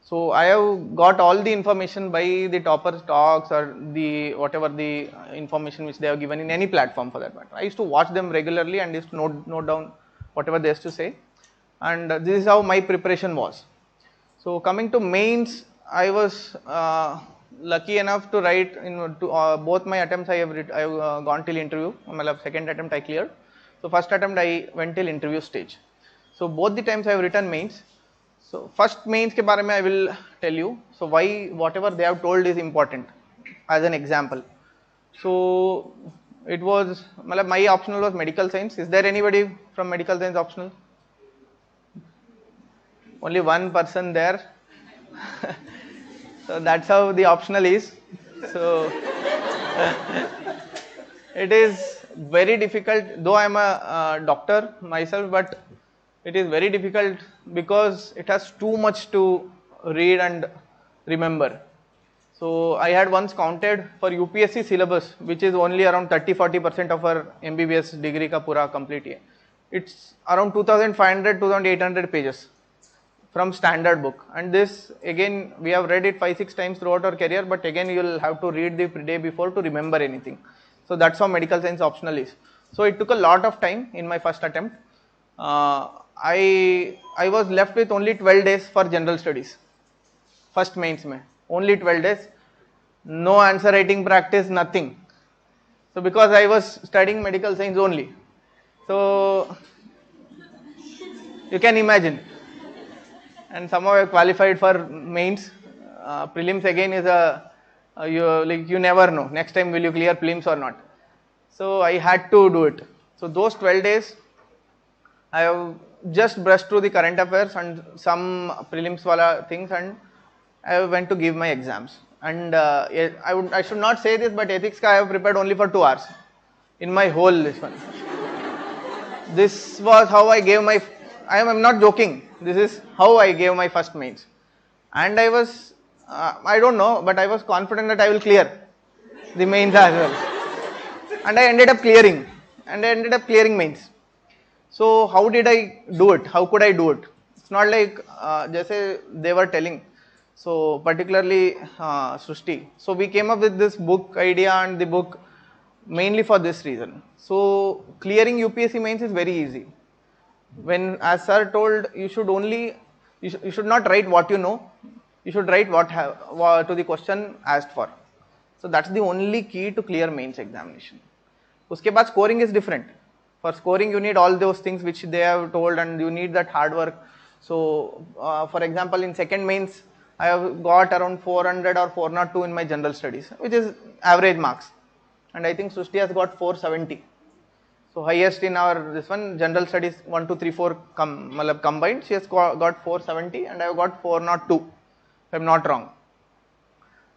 So I have got all the information by the toppers talks, or the whatever the information which they have given in any platform for that matter. I used to watch them regularly and used to note down whatever they used to say, and this is how my preparation was. So coming to mains, I was lucky enough to write in both my attempts. I have gone till interview. Second attempt I cleared. So first attempt I went till interview stage. So both the times I have written mains. So first mains ke bare mein I will tell you. So why whatever they have told is important as an example. So it was, my optional was medical science. Is there anybody from medical science optional? Only one person there. So that's how the optional is. So it is very difficult, though I am a doctor myself, but it is very difficult because it has too much to read and remember. So I had once counted for UPSC syllabus, which is only around 30-40% of our MBBS degree ka pura complete hai. It's around 2,500-2,800 pages from standard book, and this again we have read it 5-6 times throughout our career, but again you will have to read the day before to remember anything. So that's how medical science optional is. So it took a lot of time in my first attempt. I was left with only 12 days for general studies. First mains mein only 12 days, no answer writing practice, nothing. So because I was studying medical science only, so you can imagine. And somehow I qualified for mains. Prelims again is you never know next time will you clear prelims or not. So I had to do it. So those 12 days I have just brushed through the current affairs and some prelims wala things, and I went to give my exams. And I should not say this, but ethics ka I have prepared only for 2 hours in my whole this one. This was how I gave my, I am not joking, this is how I gave my first mains. And I was, I don't know, but I was confident that I will clear the mains as well. And I ended up clearing, mains. So how did I do it? How could I do it? It's not like jaise they were telling. So particularly Srushti. So we came up with this book idea and the book mainly for this reason. So clearing UPSC mains is very easy. When, as sir told, you should not write what you know. You should write what to the question asked for. So that's the only key to clear mains examination. Uske baad scoring is different. For scoring you need all those things which they have told, and you need that hard work. So for example, in second mains I have got around 400 or 402 in my general studies, which is average marks, and I think Srushti has got 470. So highest in our this one general studies 1, 2, 3, 4 combined. She has got 470 and I have got 402, if I am not wrong.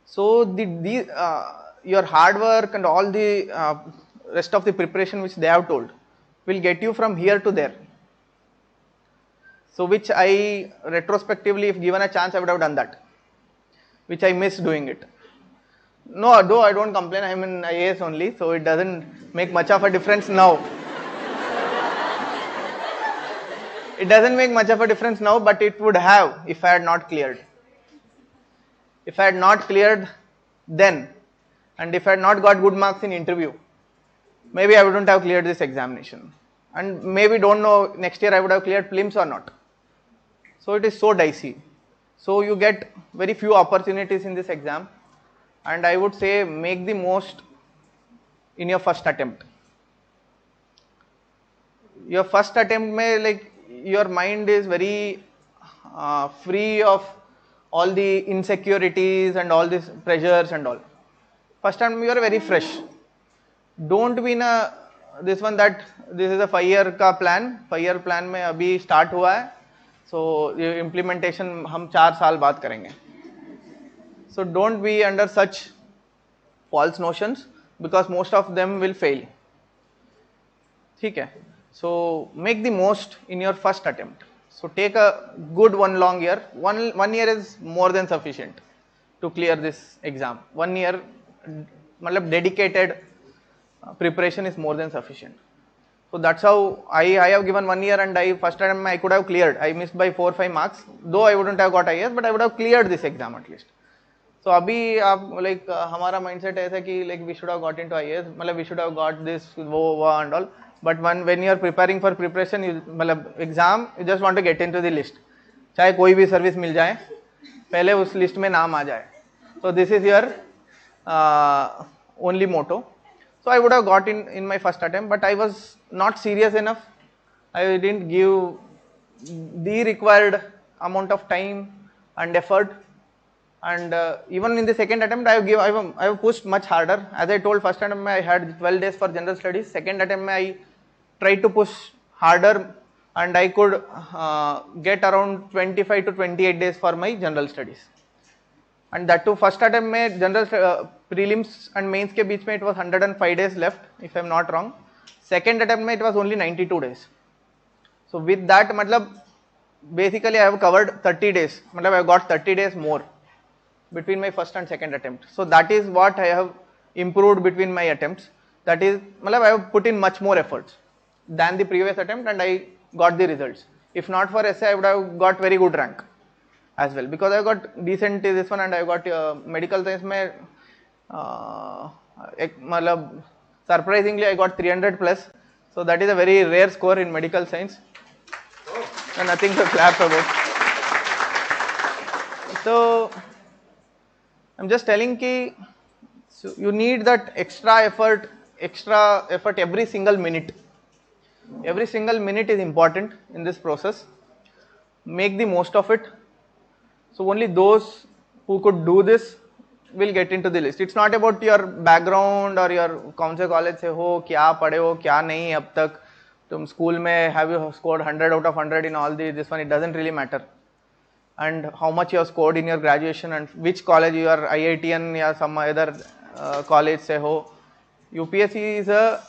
So your hard work and all the rest of the preparation which they have told will get you from here to there. So which I retrospectively, if given a chance, I would have done that, which I missed doing it. No, though I don't complain, I'm in IAS only, so it doesn't make much of a difference now. It doesn't make much of a difference now, but it would have if I had not cleared. If I had not cleared then, and if I had not got good marks in interview, maybe I wouldn't have cleared this examination. And maybe don't know next year I would have cleared prelims or not. So it is so dicey. So you get very few opportunities in this exam, and I would say make the most in your first attempt. Your first attempt may, like, your mind is very free of all the insecurities and all these pressures and all. First time you are very fresh. Don't be in a this one that this is a 5-year का plan. 5-year plan में अभी start हुआ है. So implementation हम 4 साल बाद करेंगे. So don't be under such false notions because most of them will fail. ठीक है. So make the most in your first attempt. So take a good one long year. One year is more than sufficient to clear this exam. 1 year, मतलब dedicated preparation is more than sufficient. So that's how I have given 1 year, and first attempt I could have cleared. I missed by 4-5 marks. Though I wouldn't have got IAS, but I would have cleared this exam at least. So अभी आप like हमारा mindset ऐसा कि like we should have got into IAS, मतलब we should have got this वो and all. But when you are preparing for preparation, you मतलब exam, you just want to get into the list. चाहे कोई भी service मिल जाए, पहले उस list में नाम आ जाए. So this is your only motto. So I would have got in my first attempt, but I was not serious enough. I didn't give the required amount of time and effort. And even in the second attempt, I have pushed much harder. As I told, first attempt I had 12 days for general studies. Second attempt I tried to push harder, and I could get around 25 to 28 days for my general studies. And that too, first attempt में general prelims and mains के बीच में it was 105 days left, if I am not wrong. Second attempt में it was only 92 days. So with that, मतलब basically I have covered 30 days. मतलब I have got 30 days more between my first and second attempt. So that is what I have improved between my attempts. That is, मतलब I have put in much more efforts than the previous attempt, and I got the results. If not for essay, I would have got very good rank as well, because I got decent this one, and I got medical science में मतलब surprisingly I got 300 plus. So that is a very rare score in medical science. So nothing to clap about. So I'm just telling ki so you need that extra effort every single minute. Every single minute is important in this process. Make the most of it. So only those who could do this will get into the list. It's not about your background or your कौन से college से हो, क्या पढ़े हो, क्या नहीं अब तक, तुम school में have you scored 100 out of 100 in all this one, it doesn't really matter. And how much you have scored in your graduation and which college you are, IITian या some other college से हो. UPSC is a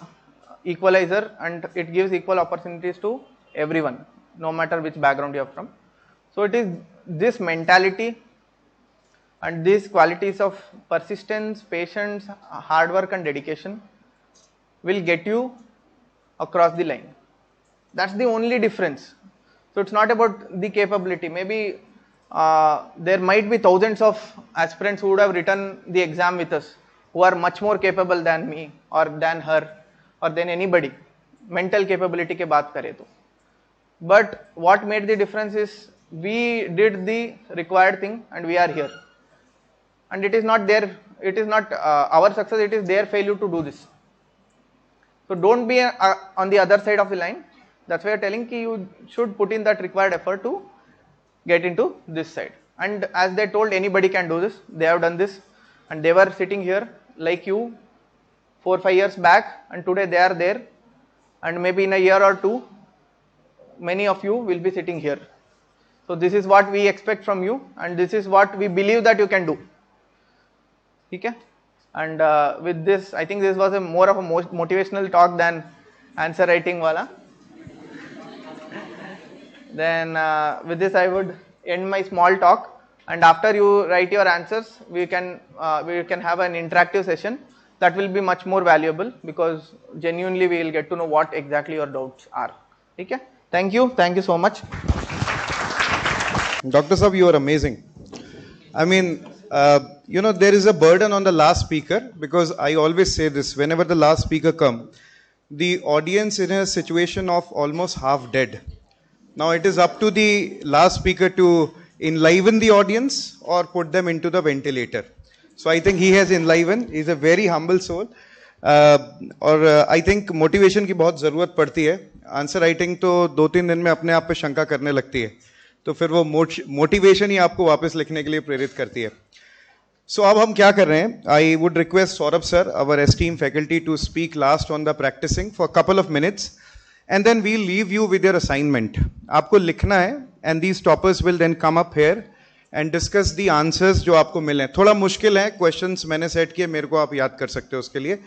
equalizer, and it gives equal opportunities to everyone, no matter which background you are from. So it is this mentality and these qualities of persistence, patience, hard work and dedication will get you across the line. That's the only difference. So it's not about the capability. Maybe there might be thousands of aspirants who would have written the exam with us, who are much more capable than me or than her or than anybody. Mental capability के बात करें तो. But what made the difference is we did the required thing and we are here. And it is not their, it is not our success, it is their failure to do this. So don't be on the other side of the line. That's why I am telling ki you should put in that required effort to get into this side. And as they told, anybody can do this. They have done this, and they were sitting here like you 4-5 years back, and today they are there, and maybe in a year or two many of you will be sitting here. So this is what we expect from you, and this is what we believe that you can do. Okay? And with this, I think this was a more of a motivational talk than answer writing wala. Then with this I would end my small talk, and after you write your answers, we can have an interactive session that will be much more valuable, because genuinely we will get to know what exactly your doubts are. Okay? Thank you so much. Dr. Saab, you are amazing. I mean, there is a burden on the last speaker, because I always say this, whenever the last speaker comes, the audience in a situation of almost half dead. Now it is up to the last speaker to enliven the audience or put them into the ventilator. So I think he has enlivened. He is a very humble soul. और I think motivation की बहुत ज़रूरत पड़ती है. Answer writing तो 2-3 दिन में अपने आप पे शंका करने लगती है, तो फिर वो मोटिवेशन ही आपको वापस लिखने के लिए प्रेरित करती है. सो अब हम क्या कर रहे हैं, I would request Saurabh sir, our esteem faculty, to speak last on the practicing for couple of minutes, and then we leave you with your assignment. आपको लिखना है, and these toppers will then come up here and discuss the answers जो आपको मिले. थोड़ा मुश्किल है, questions मैंने सेट किए, मेरे को आप याद कर सकते हो उसके लिए.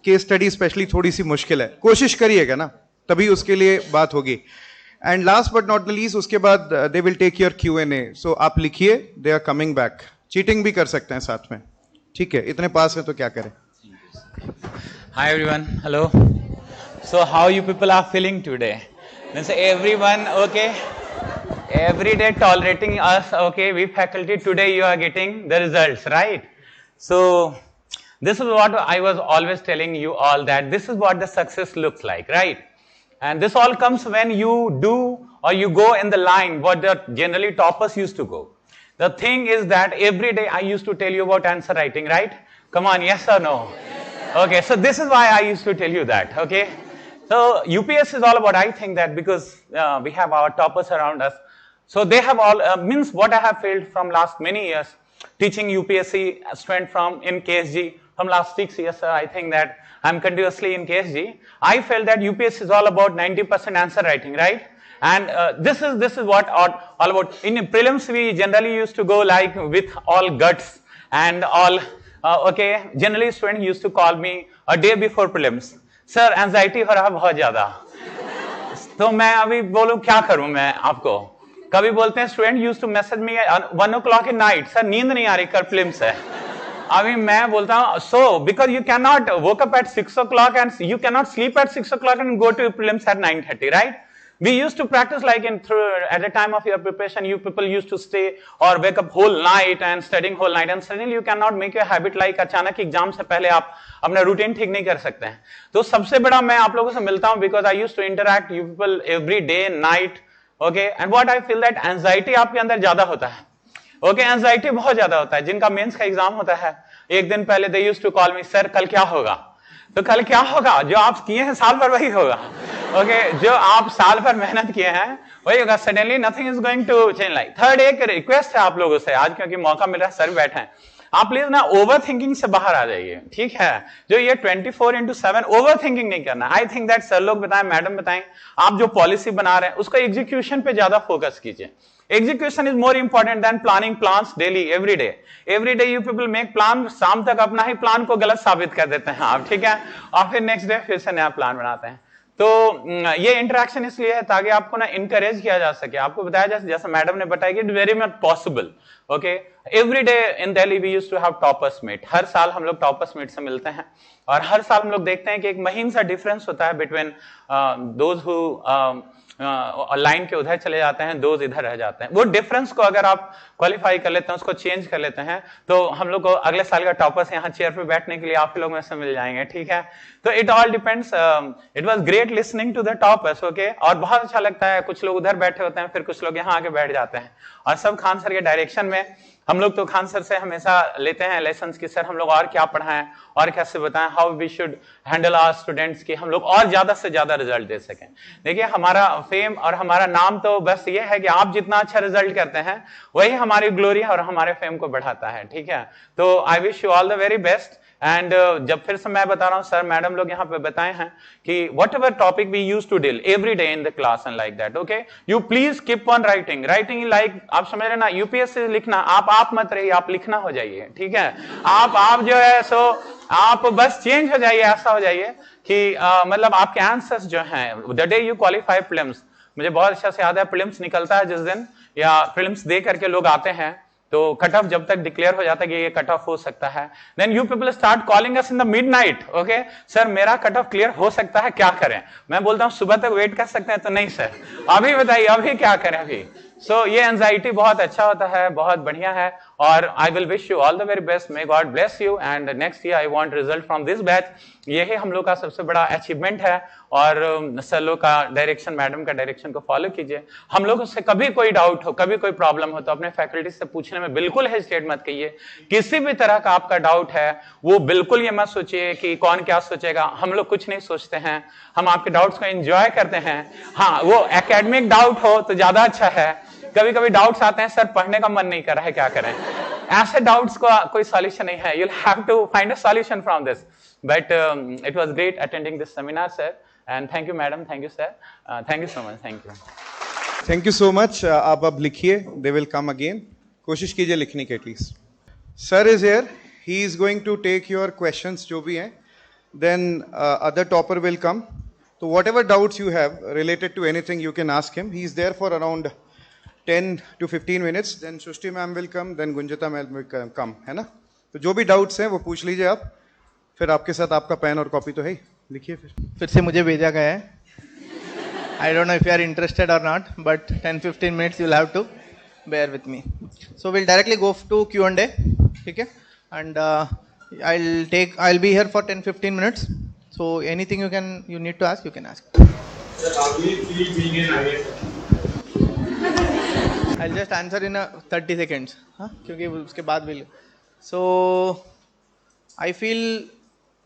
केस स्टडी स्पेशली थोड़ी सी मुश्किल है, कोशिश करिएगा ना, तभी उसके लिए बात होगी. And last but not the least, उसके बाद they will take your Q&A. So आप लिखिए, they are coming back. Cheating भी कर सकते हैं साथ में, ठीक है, इतने पास है तो क्या करें. Hi everyone, hello. So how you people are feeling today? Means everyone okay? Every day tolerating us, okay? We faculty, today you are getting the results, right? So this is what I was always telling you all, that this is what the success looks like, right? And this all comes when you do or you go in the line what the generally toppers used to go. The thing is that every day I used to tell you about answer writing, right? Come on, yes or no? Yes. Okay, so this is why I used to tell you that, okay? So UPS is all about, I think that because we have our toppers around us, so they have all, means what I have felt from last many years, teaching UPSC student from in KSG, from last 6 years, I think that I'm continuously in KSG. I felt that UPS is all about 90% answer writing, right? And this is what all about. In prelims, we generally used to go like with all guts and all. Okay, generally students used to call me a day before prelims. Sir, anxiety हो रहा बहुत ज़्यादा. तो मैं अभी बोलूँ क्या करूँ मैं आपको. कभी बोलते हैं student used to message me at 1 o'clock in night. Sir, नींद नहीं आ रही, कर prelims है. अभी मैं बोलता हूँ, so because you cannot woke up at 6 o'clock and you cannot sleep at 6 o'clock and go to prelims at 9:30, right? We used to practice like at the time of your preparation, you people used to stay or wake up whole night and studying whole night, and suddenly you cannot make your habit like अचानक exam से पहले आप अपना routine ठीक नहीं कर सकते हैं. तो सबसे बड़ा मैं आप लोगों से मिलता हूँ because I used to interact you people every day night, okay, and what I feel that anxiety आपके अंदर ज्यादा होता है. Okay, anxiety बहुत ज्यादा होता है. जिनका मेंस का एग्जाम होता है, एक दिन पहले they used to call me, sir कल क्या होगा. तो कल क्या होगा, जो आप किए हैं साल भर वही होगा. ओके, जो आप साल भर मेहनत किए हैं वही होगा. Suddenly nothing is going to change. Like third एक रिक्वेस्ट है आप लोगों से आज, क्योंकि मौका मिल रहा है, सर बैठे हैं, आप प्लीज ना ओवर थिंकिंग से बाहर आ जाइए, ठीक है. जो ये 24/7 ओवर थिंकिंग नहीं करना. आई थिंक दैट सर लोग बताएं, मैडम बताएं, आप जो पॉलिसी बना रहे हैं उसका एग्जीक्यूशन पे ज्यादा फोकस कीजिए. Execution is more important than planning plans daily, every day. Every day you people make plan, शाम तक अपना ही प्लान को गलत साबित कर देते हैं आप, ठीक है, और फिर नेक्स्ट डे फिर से नया प्लान बनाते हैं. तो ये इंटरेक्शन इसलिए है ताकि आपको ना इनकरेज किया जा सके, आपको बताया जाए, जैसे मैडम ने बताया कि it very much possible. Okay, every day in Delhi we used to have toppers meet. हर साल हम लोग टॉपर्स मीट से मिलते हैं, और हर साल हम लोग देखते हैं कि एक महीन सा डिफरेंस होता है बिटवीन दोज हु लाइन के उधर चले जाते हैं, दोज इधर रह जाते हैं. वो डिफरेंस को अगर आप क्वालिफाई कर लेते हैं, उसको चेंज कर लेते हैं, तो हम लोग को अगले साल का टॉपर्स यहाँ चेयर पे बैठने के लिए आप लोग में से मिल जाएंगे, ठीक है. तो it all depends. It was great listening to the toppers, okay, और बहुत अच्छा लगता है. कुछ लोग उधर बैठे होते हैं, फिर कुछ लोग यहाँ आके बैठ जाते हैं, और सब खान सर के डायरेक्शन में. हम लोग तो खान सर से हमेशा लेते हैं लेसन्स की, सर हम लोग और क्या पढ़ाएं और कैसे बताएं, how we should handle our students की, हम लोग और ज्यादा से ज्यादा रिजल्ट दे सकें. देखिए, हमारा फेम और हमारा नाम तो बस ये है कि आप जितना अच्छा रिजल्ट करते हैं वही हमारी ग्लोरी और हमारे फेम को बढ़ाता है, ठीक है. तो I wish you all the very best. And जब फिर से मैं बता रहा हूँ, सर मैडम लोग यहाँ पे बताए हैं कि whatever topic we use to deal every day in the class and like that, okay, you please keep on writing. Writing like आप समझ रहे ना, यूपीएससी लिखना, आप मत रहिए, आप लिखना हो जाइए, ठीक है. आप जो है सो आप बस चेंज हो जाइए, ऐसा हो जाइए कि मतलब आपके आंसर्स जो हैं the day you qualify prelims, मुझे बहुत अच्छा से याद है, प्रीलिम्स निकलता है जिस दिन या प्रीलिम्स दे करके लोग आते हैं, तो कट ऑफ जब तक डिक्लेयर हो जाता है कि ये कट ऑफ हो सकता है, then you people start calling us in the midnight, okay sir मेरा कट ऑफ क्लियर हो सकता है, क्या करें? मैं बोलता हूं सुबह तक वेट कर सकते हैं, तो नहीं सर अभी बताइए अभी क्या करें अभी। सो ये एंजाइटी बहुत अच्छा होता है, बहुत बढ़िया है, और I will wish you all the very best, may God bless you, and next year I want result from this batch. यही हम लोग का सबसे बड़ा अचीवमेंट है, और सर लोग का डायरेक्शन, मैडम का डायरेक्शन को फॉलो कीजिए। हम लोगों से कभी कोई डाउट हो, कभी कोई प्रॉब्लम हो, तो अपने फैकल्टी से पूछने में बिल्कुल हेजिटेट मत कीजिए। किसी भी तरह का आपका डाउट है, वो बिल्कुल ये मत सोचिए कि कौन क्या सोचेगा, हम लोग कुछ नहीं सोचते हैं, हम आपके डाउट्स को एंजॉय करते हैं। हाँ, वो एकेडमिक डाउट हो तो ज्यादा अच्छा है, कभी कभी डाउट्स आते हैं सर पढ़ने का मन नहीं कर रहा है, क्या करें? ऐसे डाउट्स का कोई सॉल्यूशन नहीं है, you'll have to find a solution from this. But it was great attending this seminar, sir, and thank you madam, thank you sir, thank you so much, thank you. Thank you so much. आप अब लिखिए, they will come again, कोशिश कीजिए लिखने की at least. Sir is here, he is going to take your questions जो भी हैं, then other topper will come, तो whatever doubts you have related to anything you can ask him, he is there for around 10 to 15 minutes, then Srushti ma'am will come, then Gunjata ma'am will come, है ना? तो जो भी doubts हैं वो पूछ लीजिए आप, फिर आपके साथ आपका पेन और कॉपी तो है ही, लिखिए फिर से मुझे भेजा गया है, I don't know if you are interested or not, but 10-15 minutes you will have to bear with me. So we'll directly go to Q&A, ठीक है? And I'll be here for 10-15 minutes. So anything you need to ask, you can ask. Sir, how do you feel being an IAS? I'll just answer in 30 seconds, हाँ, क्योंकि उसके बाद will. So I feel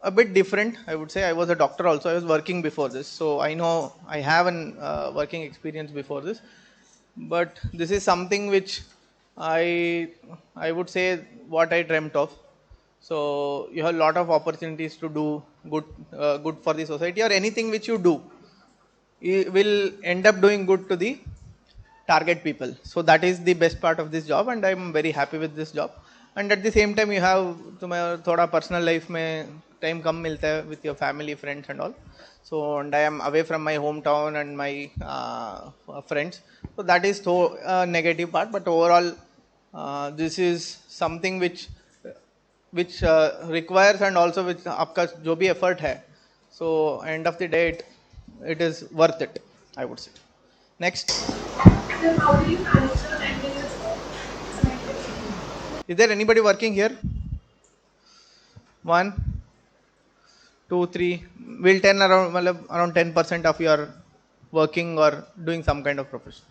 a bit different. I would say I was a doctor also. I was working before this, so I know I have an working experience before this. But this is something which I would say what I dreamt of. So you have a lot of opportunities to do good for the society, or anything which you do, you will end up doing good to the target people. So that is the best part of this job, and I am very happy with this job. And at the same time you have तुम्हें थोड़ा personal life में time कम मिलता है with your family, friends and all. So and I am away from my hometown and my friends. So that is negative part, but overall this is something which requires, and also which आपका जो भी effort है, so end of the day it is worth it, I would say. Next. Sir, how do you manage the attendance? Is there anybody working here? 1, 2, 3. We'll 10 around 10% of your working or doing some kind of profession.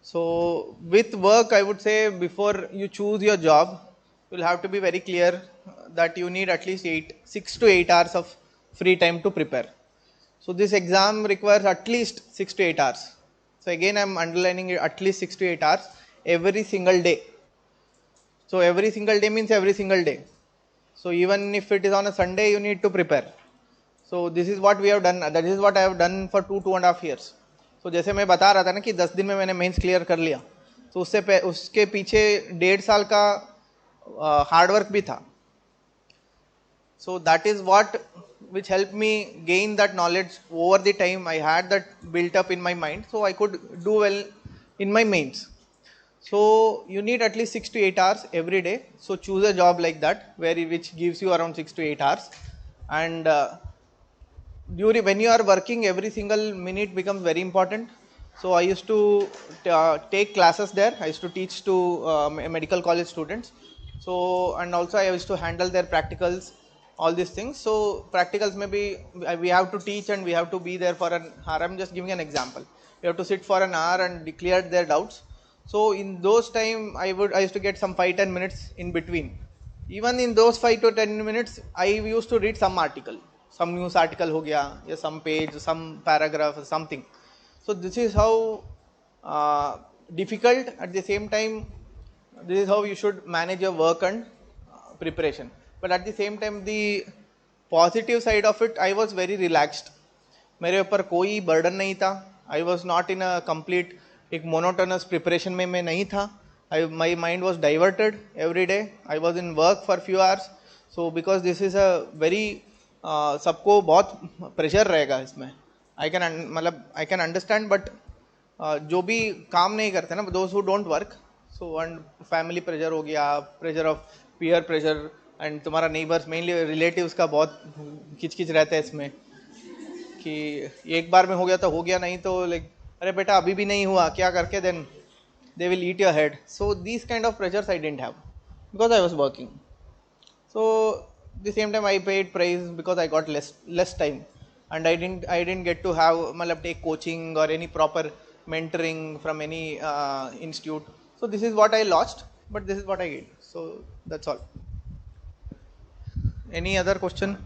So with work, I would say before you choose your job, you'll have to be very clear that you need at least 6 to 8 hours of free time to prepare. So this exam requires at least 6 to 8 hours. So again, I'm underlining it, at least 6 to 8 hours every single day. So every single day means every single day. So even if it is on a Sunday, you need to prepare. So this is what we have done. That is what I have done for 2.5 years. So जैसे मैं बता रहा था ना कि 10 दिन में मैंने मेंस क्लियर कर लिया, तो उसके पीछे 1.5 साल का हार्ड वर्क भी था. So that is what which helped me gain that knowledge over the time. I had that built up in my mind, so I could do well in my mains. So you need at least 6 to 8 hours every day. So choose a job like that which gives you around 6 to 8 hours, and when you are working, every single minute becomes very important. So I used to take classes there. I used to teach to medical college students. So and also I used to handle their practicals, all these things. So practicals maybe we have to teach and we have to be there for an hour. I'm just giving an example. You have to sit for an hour and clear their doubts. So in those time I used to get some 5-10 minutes in between. Even in those 5 to 10 minutes, I used to read some article, some news article हो गया, या some page, some paragraph, something. So this is how difficult. At the same time, this is how you should manage your work and preparation. But at the same time, the positive side of it, I was very relaxed. मेरे ऊपर कोई burden नहीं था. I was not in a complete एक monotonous preparation में मैं नहीं था. My mind was diverted every day. I was in work for few hours. So because this is a very सबको बहुत pressure रहेगा इसमें. I can understand, but जो भी काम नहीं करते ना, those who don't work, so one family pressure हो गया, pressure of peer pressure, and तुम्हारा नेबर्स मेनली रिलेटिव्स का बहुत किचकिच रहता है इसमें कि एक बार में हो गया तो हो गया, नहीं तो लाइक अरे बेटा अभी भी नहीं हुआ क्या करके, then they will eat your head. So these kind of pressures I didn't have because I was working. So the same time I paid price because I got less time, and I didn't get to have matlab take coaching or any proper mentoring from any institute. So this is what I lost, but this is what I gained. So that's all. Any other question?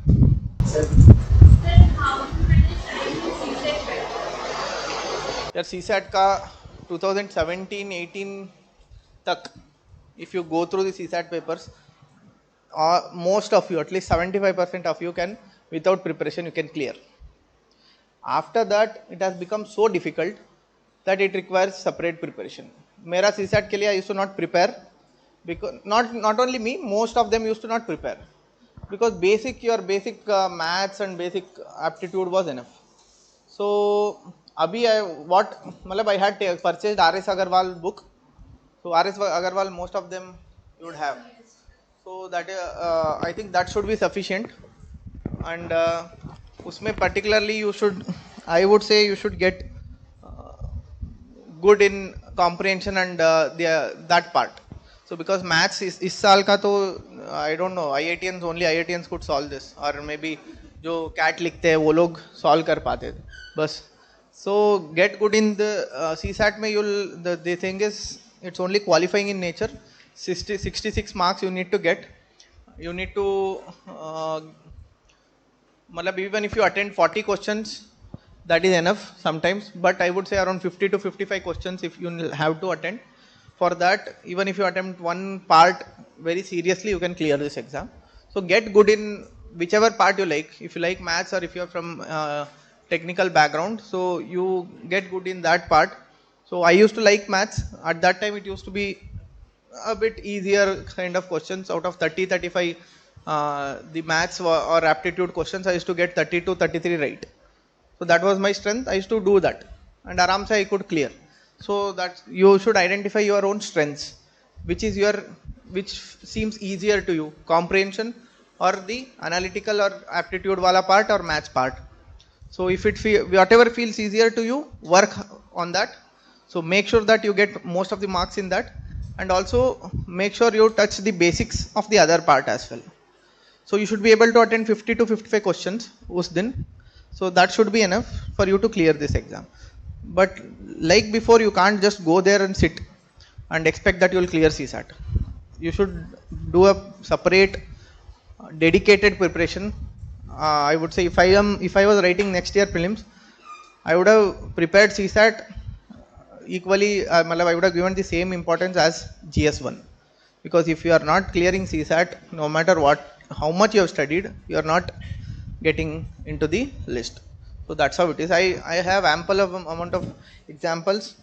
Then how to manage time in CSET better? यार CSAT का 2017-18 तक, if you go through the CSAT papers, most of you, at least 75% of you can, without preparation, you can clear. After that, it has become so difficult that it requires separate preparation. मेरा CSAT के लिए I used to not prepare, because not only me, most of them used to not prepare, because your basic maths and basic aptitude was enough. So अभी I had purchased R.S. Agarwal book. So R.S. Agarwal, most of them you would have. So that I think that should be sufficient. And उसमें particularly I would say you should get good in comprehension and that part. So because maths इस साल का तो I don't know, only IITians could solve this, or maybe जो CAT लिखते हैं वो लोग solve कर पाते थे बस. So get good in the CSAT में the thing is it's only qualifying in nature. 66 marks you need to get. You need to even if you attend 40 questions, that is enough sometimes, but I would say around 50 to 55 questions if you have to attend. For that, even if you attempt one part very seriously, you can clear this exam. So get good in whichever part you like. If you like maths, or if you are from technical background, so you get good in that part. So I used to like maths. At that time it used to be a bit easier kind of questions. Out of 30-35 the maths or aptitude questions, I used to get 30 to 33 right. So that was my strength. I used to do that, and aram se I could clear. So that you should identify your own strengths, which seems easier to you, comprehension or the analytical or aptitude wala part or maths part. So if whatever feels easier to you, work on that. So make sure that you get most of the marks in that, and also make sure you touch the basics of the other part as well. So you should be able to attend 50 to 55 questions us din. So that should be enough for you to clear this exam. But like before, you can't just go there and sit and expect that you will clear CSAT. You should do a separate dedicated preparation. I would say if I was writing next year prelims, I would have prepared CSAT equally. I would have given the same importance as GS1, because if you are not clearing CSAT, no matter how much you have studied, you are not getting into the list. So that's how it is. I have ample amount of examples,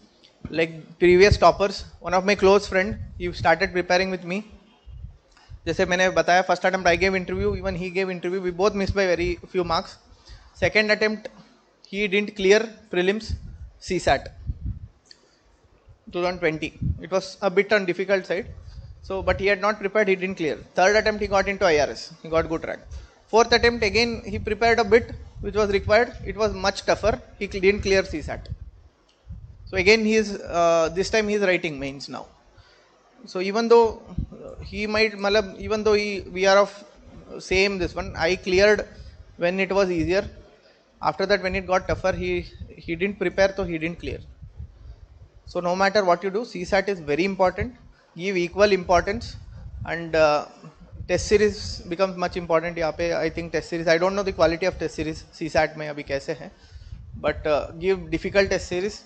like previous toppers. One of my close friend, he started preparing with me. जैसे मैंने बताया, first attempt I gave interview, even he gave interview. We both missed by very few marks. Second attempt, he didn't clear prelims CSAT 2020. It was a bit on difficult side. So, but he had not prepared, he didn't clear. Third attempt, he got into IRS. He got good rank. Fourth attempt, again, he prepared a bit, which was required. It was much tougher. He didn't clear CSAT. So again, this time he is writing mains now. So even though we are of same this one, I cleared when it was easier. After that, when it got tougher, he didn't prepare, so he didn't clear. So no matter what you do, CSAT is very important. Give equal importance, and test series becomes much important. यहाँ पे I think test series, I don't know the quality of test series CSAT में अभी कैसे है, but give difficult test series.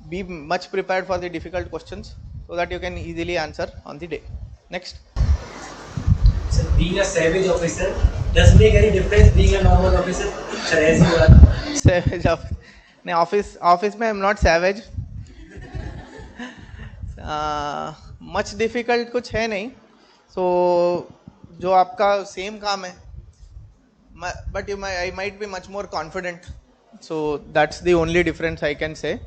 Be much prepared for the difficult questions so that you can easily answer on the day. Next. So being a savage officer does make any difference being a normal officer? Savage officer. नहीं, office में I'm not savage. Much difficult कुछ है नहीं. So जो आपका same काम है, but I might be much more confident. So that's the only difference I can say.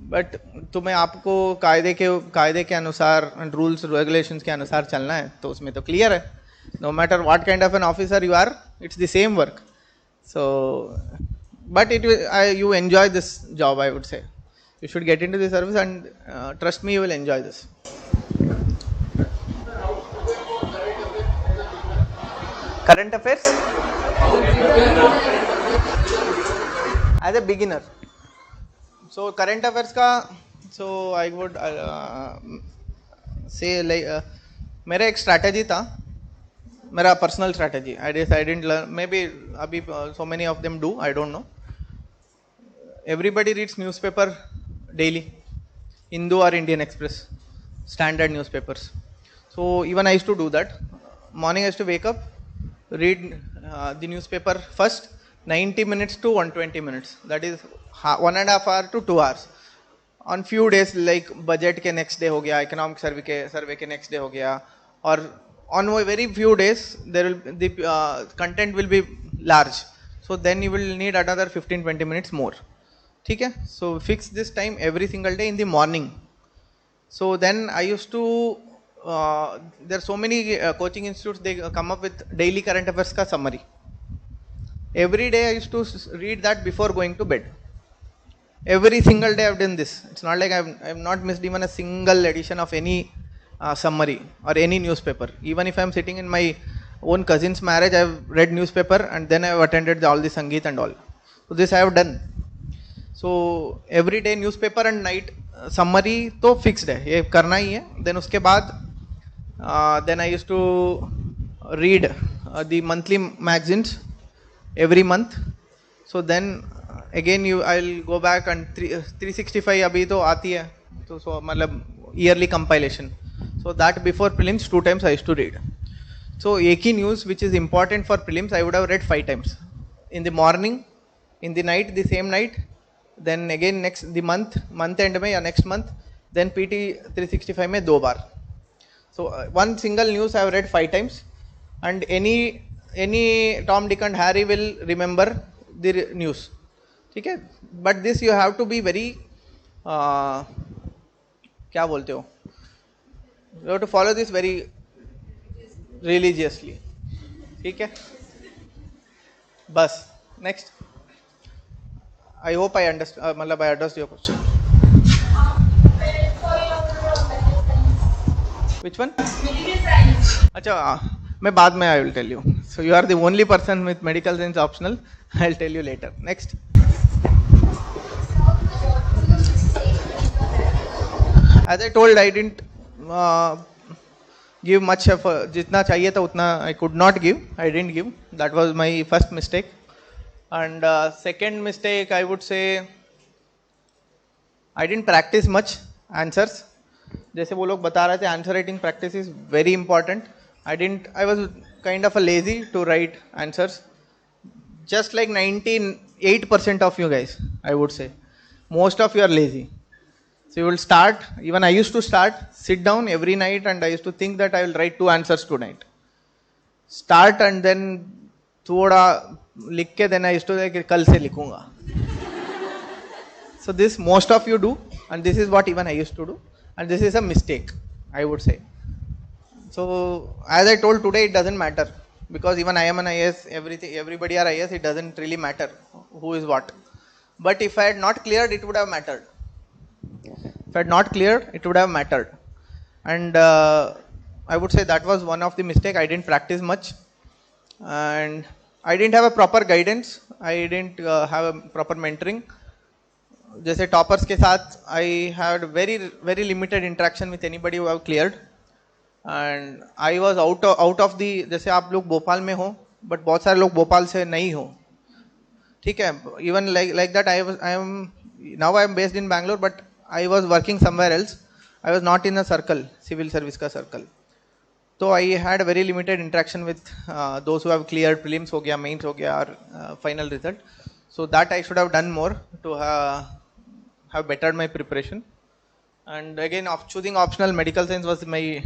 But तुम्हें आपको कायदे के अनुसार रूल्स रेगुलेशंस के अनुसार चलना है, तो उसमें तो क्लियर है, no matter what kind of an officer you are, it's the same work. So but you enjoy this job, I would say. You should get into the service and trust me, you will enjoy this. Current affairs as a beginner. So current affairs का, so I would say like मेरा एक strategy था, मेरा personal strategy. I didn't learn, maybe अभी so many of them do, I don't know. Everybody reads newspaper daily, Hindu or Indian Express, standard newspapers. So even I used to do that. Morning I used to wake up, read the newspaper first, 90 minutes to 120 minutes. That is 1.5 hour to 2 hours. On few days like budget के next day हो गया, economic survey के next day हो गया, और on very few days there will the content will be large. So then you will need another 15-20 minutes more. ठीक है? So fix this time every single day in the morning. So then I used to there are so many coaching institutes, they come up with daily current affairs ka summary. Every day I used to read that before going to bed. Every single day I've done this. It's not like I've not missed even a single edition of any summary or any newspaper. Even if I'm sitting in my own cousin's marriage, I've read newspaper and then I've attended all the Sangeet and all. So this I have done. So every day newspaper and night summary तो fixed है, ये करना ही है. Then उसके बाद then I used to read the monthly magazines every month. So then again I'll go back and 365 अभी तो आती है, तो so मतलब yearly compilation. So that before prelims 2 times I used to read. So एक ही news which is important for prelims I would have read 5 times. In the morning, in the night, the same night, then again next the month end में या next month, then PT 365 में 2 बार. So one single news I have read 5 times, and any Tom, Dick and Harry will remember the news. ठीक है? But this you have to be very क्या बोलते हो? You have to follow this very religiously. ठीक है? बस next. I hope I understand. मतलब I addressed your question. Which one? अच्छा, मैं बाद में I will tell you. So you are the only person with medical science optional. I'll tell you later. Next. As I told, I didn't give much effort. जितना चाहिए था उतना I could not give. I didn't give. That was my first mistake. And second mistake, I would say, I didn't practice much answers. जैसे वो लोग बता रहे थे, answer writing practice is very important. I was kind of a lazy to write answers. Just like 98% of you guys, I would say. Most of you are lazy. So you will start, even I used to start, sit down every night and I used to think that I will write 2 answers tonight. Start and then थोड़ा लिख के then I used to say कल से लिखूंगा. So this most of you do, and this is what even I used to do, and this is a mistake, I would say. So as I told today, it doesn't matter, because even I am an IAS, everybody are IAS, it doesn't really matter who is what. But if I had not cleared, it would have mattered. If I had not cleared, it would have mattered. And I would say that was one of the mistakes. I didn't practice much, and I didn't have a proper guidance. I didn't have a proper mentoring. जैसे toppers के साथ I had very limited interaction with anybody who have cleared, and I was out of the, जैसे आप लोग भोपाल में हो, but बहुत सारे लोग भोपाल से नहीं हो. ठीक है? Even like that I am based in Bangalore, but I was working somewhere else. I was not in a circle, civil service का circle. So I had very limited interaction with those who have cleared prelims हो गया, mains हो गया, or final result. So that I should have done more to have bettered my preparation. And again, choosing optional medical science was my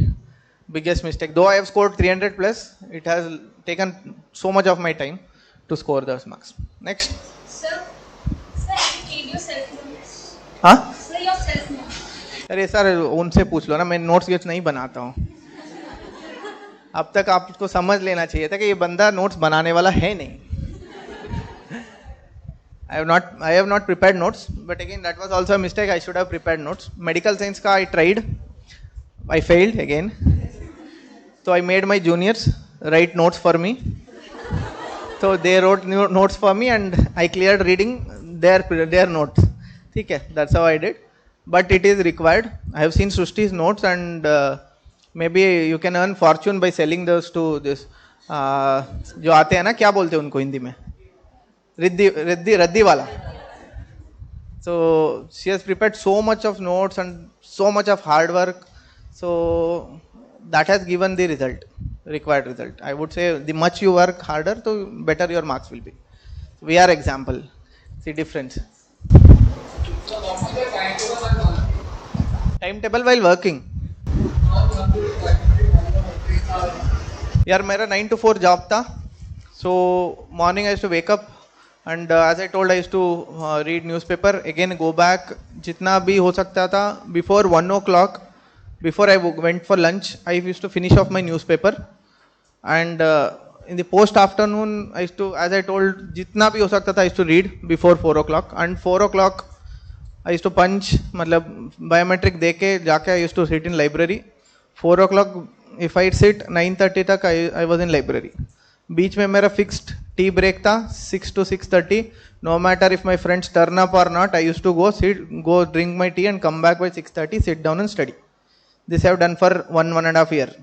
biggest mistake. Though I have scored 300 plus, it has taken so much of my time to score those marks. Next. Sir, have you killed yourself in the mess? Huh? Sir, study of self knowledge? अरे sir उनसे पूछ लो ना, मैं notes व्योट्स नहीं बनाता हूँ. अब तक आपको समझ लेना चाहिए था कि ये बंदा नोट्स बनाने वाला है नहीं. I have not prepared notes, but again that was also a mistake. I should have prepared notes. Medical science का I tried, I failed again. So I made my juniors write notes for me. So they wrote notes for me and I cleared reading their notes. ठीक है, that's how I did. But it is required. I have seen Srushti's notes and maybe you can earn fortune by selling those to this. जो आते हैं ना, क्या बोलते हैं उनको हिंदी में? रद्दी वाला. So she has prepared so much of notes and so much of hard work. So that has given the result, required result. I would say the much you work harder, the better your marks will be. We are example. See difference. Timetable while working. यार मेरा 9 to 4 job था. So morning I used to wake up and as I told I used to read newspaper, again go back जितना भी हो सकता था. Before 1 o'clock, before I went for lunch, I used to finish off my newspaper and in the post afternoon I used to, as I told, जितना भी हो सकता था I used to read before 4 o'clock and 4 o'clock I used to punch, मतलब biometric दे के जाके I used to sit in library. 4 o'clock if I sit 9:30 तक I was in library. बीच में मेरा fixed tea break था 6 to 6:30. No matter if my friends turn up or not, I used to go drink my tea and come back by 6:30, sit down and study. This I have done for 1.5 years.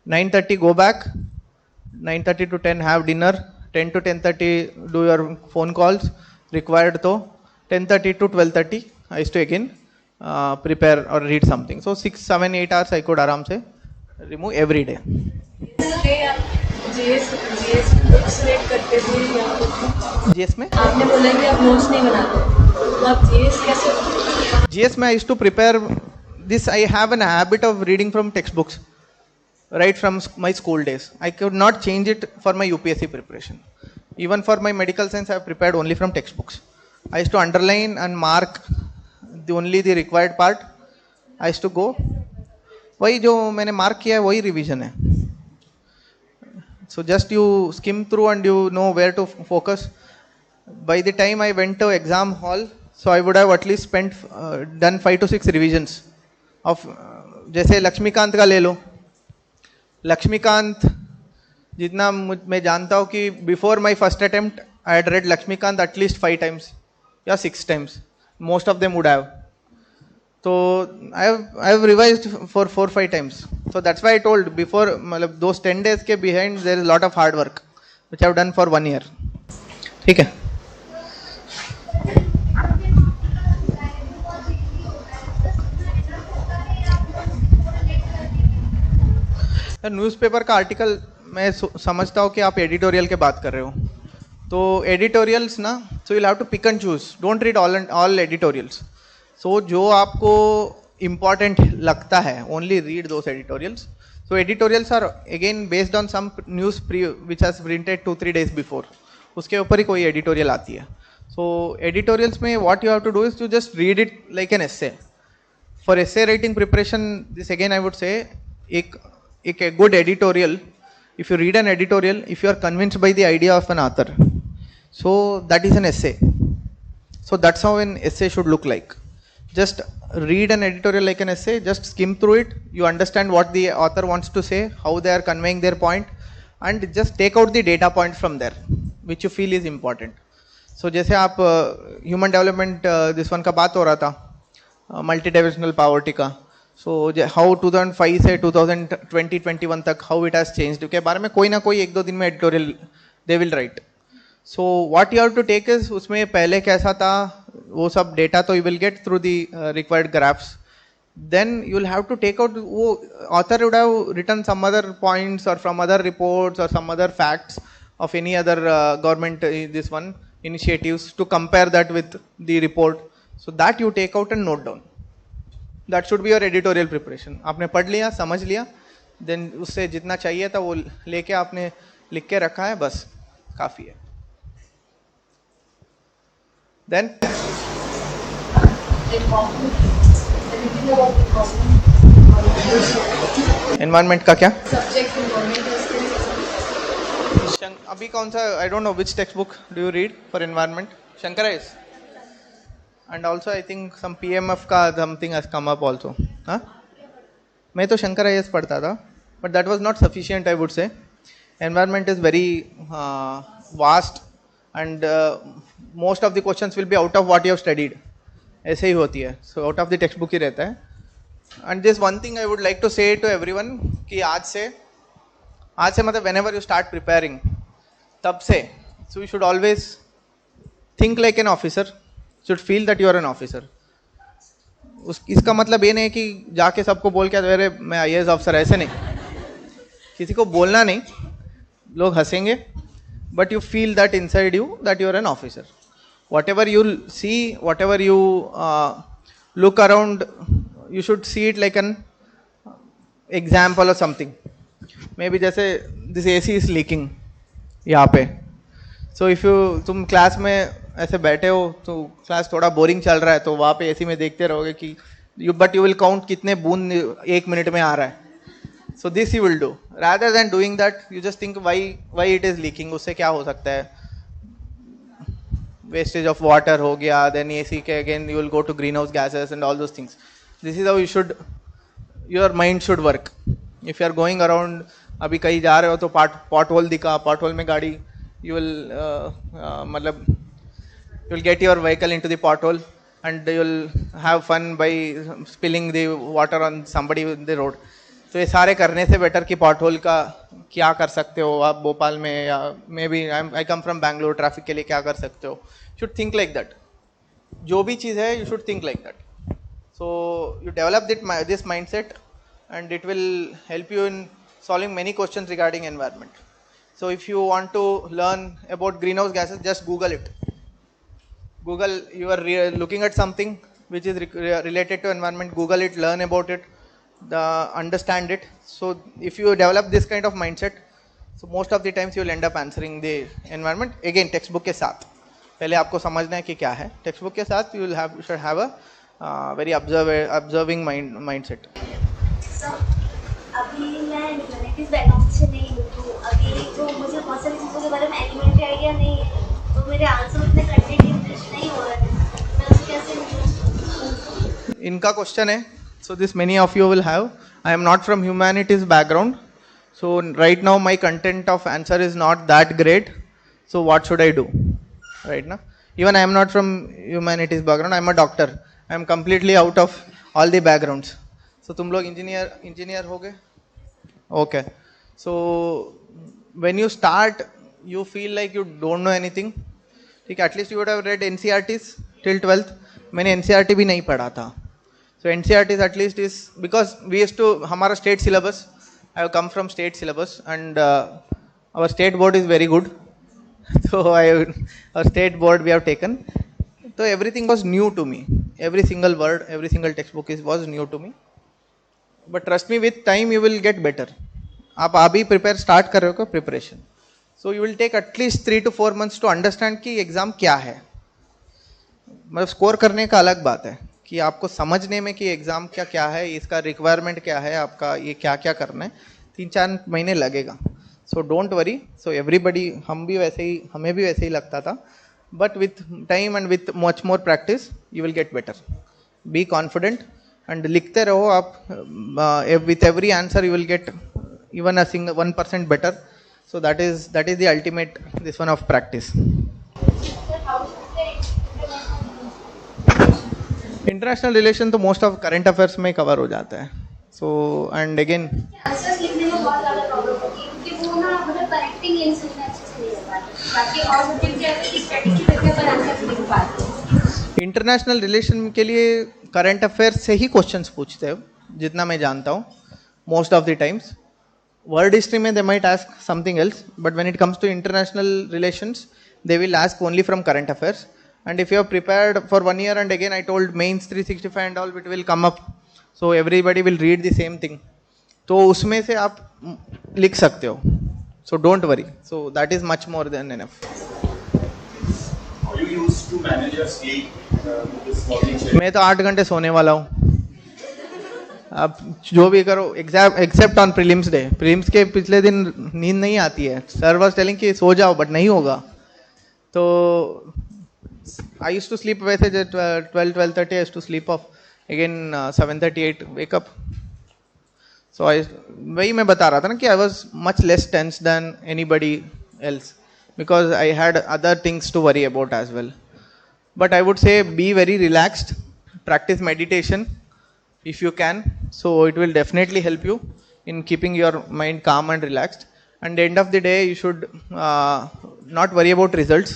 9:30 go back, 9:30 to 10 have dinner, 10 to 10:30 do your phone calls, required to 10:30 to 12:30 I used to again prepare or read something. So 6, 7, 8 hours I could आराम से remove every day. GS में आपने बोला कि आप notes नहीं बनाते, तो आप जीएस कैसे? GS में I used to prepare this. I have an habit of reading from textbooks right from my school days. I could not change it for my UPSC preparation. Even for my medical science I have prepared only from textbooks. I used to underline and mark only the required part. I used to go, वही जो मैंने mark किया है वही revision है. So just you skim through and you know where to focus. By the time I went to exam hall, so I would have at least spent done 5 to 6 revisions of जैसे लक्ष्मीकांत का ले लो. लक्ष्मीकांत जितना मैं जानता हूँ कि before my first attempt I had read Laxmikant at least 5 times या 6 times. Most of them would have. So I have revised for 4-5 times. So that's why I told before, मतलब those 10 days के behind there is a lot of hard work which I have done for 1 year. ठीक है. Newspaper का article मैं समझता हूँ कि आप एडिटोरियल के बात कर रहे हो. तो एडिटोरियल्स ना, so you have to pick and choose. Don't read all editorials. So जो आपको इम्पॉर्टेंट लगता है, only read those editorials. So editorials are again based on some news which has printed 2-3 days before. उसके ऊपर ही कोई editorial आती है. सो एडिटोरियल्स में what you have to do is to just read it like an essay. For essay writing preparation, this again I would से, एक good editorial, if you read an editorial, if you are convinced by the idea of an author, so that is an essay. So that's how an essay should look like. Just read an editorial like an essay, just skim through it, you understand what the author wants to say, how they are conveying their point, and just take out the data points from there which you feel is important. So जैसे आप human development this one का बात हो रहा था, multidimensional poverty का. So how 2005 से 2020-21 तक how it has changed के बारे में कोई ना कोई 1-2 दिन में editorial they will write. So what you have to take is, उसमें पहले कैसा था वो सब data तो you will get through the required graphs. Then you will have to take out, वो author would have written some other points or from other reports or some other facts of any other government this one initiatives to compare that with the report. So that you take out and note down. That should be your editorial preparation. आपने पढ़ लिया, समझ लिया, then उससे जितना चाहिए था वो लेके आपने लिख के रखा है, बस काफ़ी है. Then environment, anything about environment? Environment का क्या? Subject environment is अभी कौन सा, I don't know which text book do you read for environment? Shankar IAS and also I think some PMF का something has come up also. हाँ, मैं तो Shankar IAS पढ़ता था, but that was not sufficient I would say. Environment is very vast and most of the questions will be out of what you have studied. ऐसे ही होती है, so out of the text book ही रहता है. And this one thing I would like to say to everyone कि आज से मतलब whenever you start preparing, तब से so you should always think like an officer, should feel that you are an officer. इसका मतलब ये नहीं कि जाके सबको बोल के अरे मैं आईएएस ऑफिसर, ऐसे नहीं. किसी को बोलना नहीं, लोग हंसेंगे, but you feel that inside you that you are an officer. Whatever you see, whatever you look around, you should see it like an example or something. May be जैसे this AC is leaking यहाँ पे. So if you तुम class में ऐसे बैठे हो तो class थोड़ा बोरिंग चल रहा है तो वहाँ पे एसी में देखते रहोगे कि बट यू विल काउंट कितने बूंद 1 मिनट में आ रहा है. So this you will do rather than doing that. You just think why it is leaking. उससे क्या हो सकता है? वेस्टेज ऑफ वाटर हो गया, देन एसी के again you will go to greenhouse gases and all those things. This is how you should, your mind should work. If you are going around, अभी कहीं जा रहे हो तो pothole दिखा, पॉट होल में गाड़ी, यू विल मतलब you will get your vehicle into the pothole and you will have fun by spilling the water on somebody in the road. तो ये सारे करने से बेटर कि पॉट होल का क्या कर सकते हो आप भोपाल में, या maybe I come from Bangalore, traffic के लिए क्या कर सकते हो. Should think like that. जो भी चीज़ है you should think like that. So you develop this mindset and it will help you in solving many questions regarding environment. So if you want to learn about greenhouse gases, just Google it. Google, you are looking at something which is related to environment, Google it, learn about it, understand it. So if you develop this kind of mindset, so most of the times you will end up answering the environment. Again, textbook के साथ पहले आपको समझना है कि क्या है. textbook के साथ you should have a very observing mindset. अभी मैं ह्यूमैनिटीज बैकग्राउंड से नहीं हूँ, तो अभी जो मुझे बहुत सारी चीज़ों के बारे में एलिमेंट्री आइडिया नहीं है, तो मेरे आंसर उतने कंटेंट नहीं हो रहे हैं, मैं उसे कैसे निकलूँ? इनका क्वेश्चन है. So this many of you will have. I am not from humanities background, so right now my content of answer is not that great. So what should I do right ना? Even I am not from humanities background, I am a doctor. I am completely out of all the backgrounds. So तुम लोग engineer हो गए, okay. So when you start you feel like you don't know anything. ठीक है, at least you would have read NCERTs till 12th. मैंने NCERT भी नहीं पढ़ा था. So NCERTs at least is because we used to, हमारा state syllabus, I have come from state syllabus and our state board is very good. so our state board we have taken, so everything was new to me. Every single word, every single textbook was new to me. But trust me, with time you will get better. आप अभी prepare start कर रहे हो preparation, so you will take at least 3 to 4 months to understand कि exam क्या है. मतलब score करने का अलग बात है कि आपको समझने में कि एग्जाम क्या है, इसका रिक्वायरमेंट क्या है, आपका ये क्या करना है. 3-4 महीने लगेगा. So don't worry. So everybody, हमें भी वैसे ही लगता था, but with time and with much more practice you will get better. Be confident and लिखते रहो आप. With every answer you will gate even a 1% better. So that is the ultimate this one of practice. International relation तो most of current affairs में cover हो जाता है. So and again answers लिखने में बहुत ज़्यादा प्रॉब्लम होती है क्योंकि वो ना मतलब कनेक्टिंग लिंक्स उसमें अच्छे से नहीं हो पाते. बाकी और सब्जेक्ट के स्टैटिस्टिक्स पेपर पर आंसर लिख पाते. इंटरनेशनल रिलेशन के लिए करंट अफेयर्स से ही क्वेश्चंस पूछते हैं जितना मैं जानता हूँ most of the times. World history में they might ask something else, but when it comes to international relations they will ask only from current affairs. And if you have prepared for 1 year, and again I told mains 365 and all, it will come up, so everybody will read the same thing, तो उसमें से आप लिख सकते हो. So don't worry. So that is much more than enough. do you use to manage your sleep with this morning schedule? मैं तो 8 घंटे सोने वाला हूँ. आप जो भी करो except on prelims day. Prelims के पिछले दिन नींद नहीं आती है. सर वाज टेलिंग कि सो जाओ, बट नहीं होगा. तो आई यूज्ड टू स्लीप वैसे 12:30 I used to sleep off again 7:38 wake up. So वही मैं बता रहा था ना कि I was much less tense than anybody else because I had other things to worry about as well. But I would say be very relaxed, practice meditation if you can, so it will definitely help you in keeping your mind calm and relaxed. And the end of the day you should not worry about results.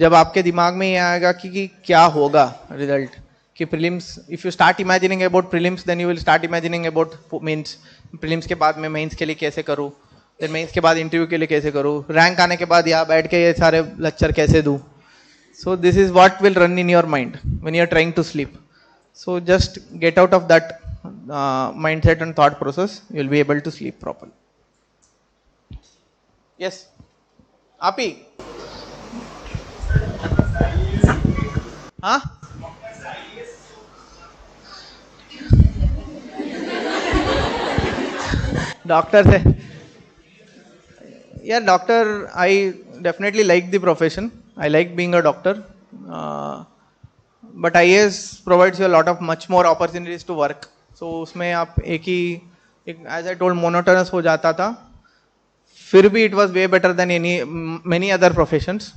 जब आपके दिमाग में ये आएगा कि क्या होगा result कि prelims, if you start imagining about prelims then you will start imagining about means prelims के बाद मैं मेंस के लिए कैसे करूँ, फिर मैं इसके बाद इंटरव्यू के लिए कैसे करूँ, रैंक आने के बाद यहाँ बैठ के ये सारे लेक्चर कैसे दूँ. So this is what will run in your mind when you are trying to sleep. So just get out of that mindset and thought process, you will be able to sleep properly. Yes आप ही. हाँ doctor से. Yeah, doctor, I definitely like the profession. I like being a doctor. But IAS provides you a lot of much more opportunities to work. So उसमें आप as I told, monotonous हो जाता था. फिर भी it was way better than many other professions.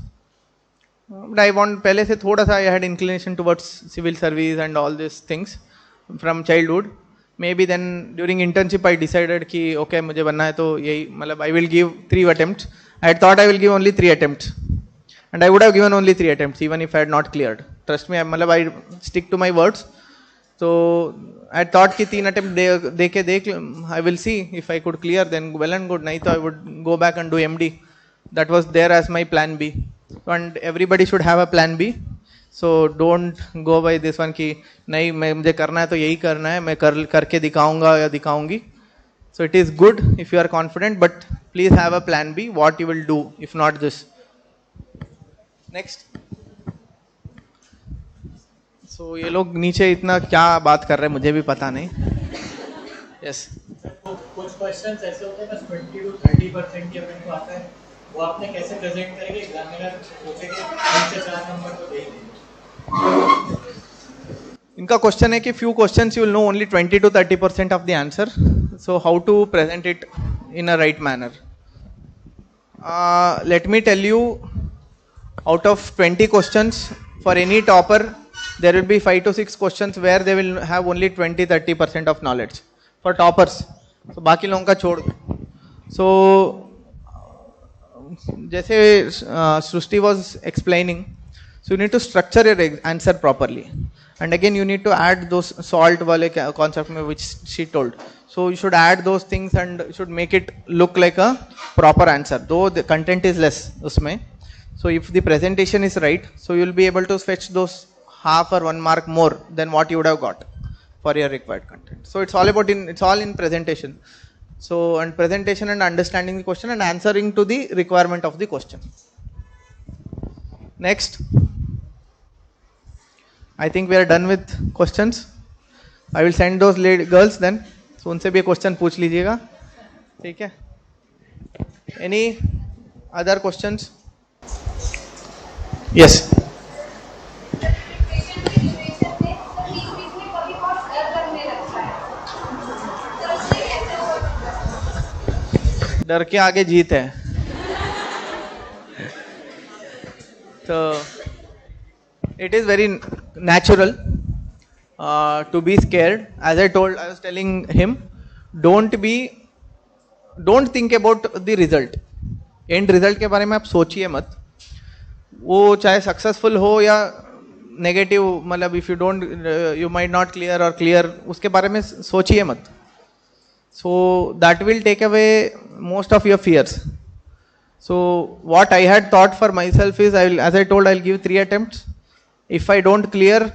But I want पहले से थोड़ा सा I had inclination towards civil service and all these things from childhood. Maybe then during internship I decided कि okay मुझे बनना है तो यही, मतलब I will give 3 attempts. I had thought I will give only 3 attempts and I would have given only 3 attempts even if I had not cleared. Trust me, मतलब I stick to my words. So I had thought कि 3 attempt देख I will see if I could clear, then well and good. नहीं तो I would go back and do MD. That was there as my plan B. And everybody should have a plan B. So don't go by this one कि नहीं मुझे करना है तो यही करना है, मैं करके दिखाऊंगा या दिखाऊंगी. So it is good if you are confident, but please have a plan B what you will do if not this. Next. So ये लोग नीचे इतना क्या बात कर रहे हैं मुझे भी पता नहीं. Yes. कुछ क्वेश्चंस ऐसे होते हैं बस 20 to 30% ही अपन को आता है, वो आपने कैसे प्रेजेंट करेंगे, एग्जामिनर पूछेंगे 3 से 4 नंबर तो दे देंगे. इनका क्वेश्चन है कि few questions you will know only 20 to 30% of the answer. So how to present it in a right manner? Let me tell you, out of 20 questions for any topper, there will be 5 to 6 questions where they will have only 20-30% of knowledge for toppers. So बाकी लोगों का छोड़. So जैसे सृष्टि was explaining, so you need to structure your answer properly, and again you need to add those salt wale concept which she told. So you should add those things and you should make it look like a proper answer, though the content is less usme. So if the presentation is right, so you will be able to fetch those half or 1 mark more than what you would have got for your required content. So it's all about it's all in presentation. So and presentation and understanding the question and answering to the requirement of the question. Next. I think we are done with questions. I will send those girls then. So उनसे भी question पूछ लीजिएगा, ठीक है? Any other questions? Yes. डर के आगे जीत है. So it is very natural to be scared. As I was telling him, don't think about the result. End result के बारे में आप सोचिए मत. वो चाहे successful हो या negative, मतलब if you don't, you might not clear or clear, उसके बारे में सोचिए मत. So that will take away most of your fears. So what I had thought for myself is, as I told, I'll give 3 attempts. If I don't clear,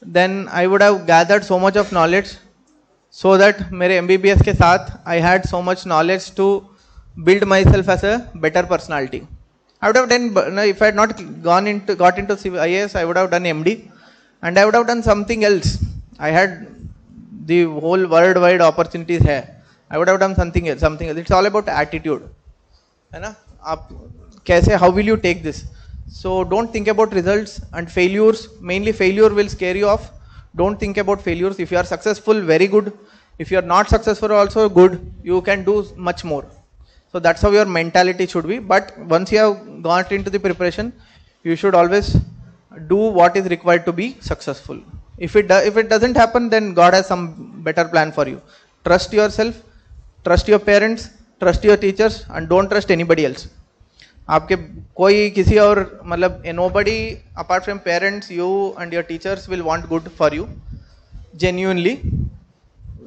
then I would have gathered so much of knowledge so that मेरे MBBS के साथ I had so much knowledge to build myself as a better personality. I would have done, if I had not got into IAS, I would have done MD, and I would have done something else. I had the whole worldwide opportunities here. I would have done something else. It's all about attitude. है ना? आप कैसे? How will you take this? So don't think about results and failures. Mainly failure will scare you off. Don't think about failures. If you are successful, very good. If you are not successful, also good. You can do much more. So that's how your mentality should be. But once you have got into the preparation, you should always do what is required to be successful. If it doesn't happen, then God has some better plan for you. Trust yourself, trust your parents, trust your teachers, and don't trust anybody else. आपके कोई किसी और मतलब nobody apart from parents, you and your teachers will want good for you genuinely.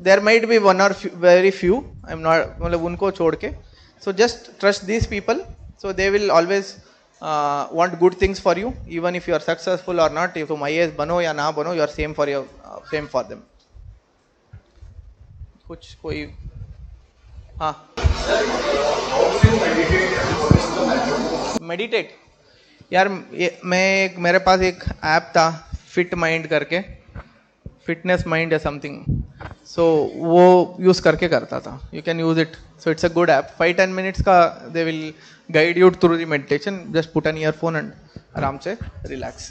There might be one or very few. I'm not मतलब उनको छोड़ के. So just trust these people. So they will always want good things for you, even if you are successful or not. If तुम IAS बनो या ना बनो, you are same for them. कुछ कोई हाँ मेडिटेट यार मेरे पास एक ऐप था फिट माइंड करके, फिटनेस माइंड या समथिंग, सो वो यूज करके करता था. You can use it. So it's a good app. 5-10 minutes का they will guide you through the meditation. Just put an earphone and आराम से relax.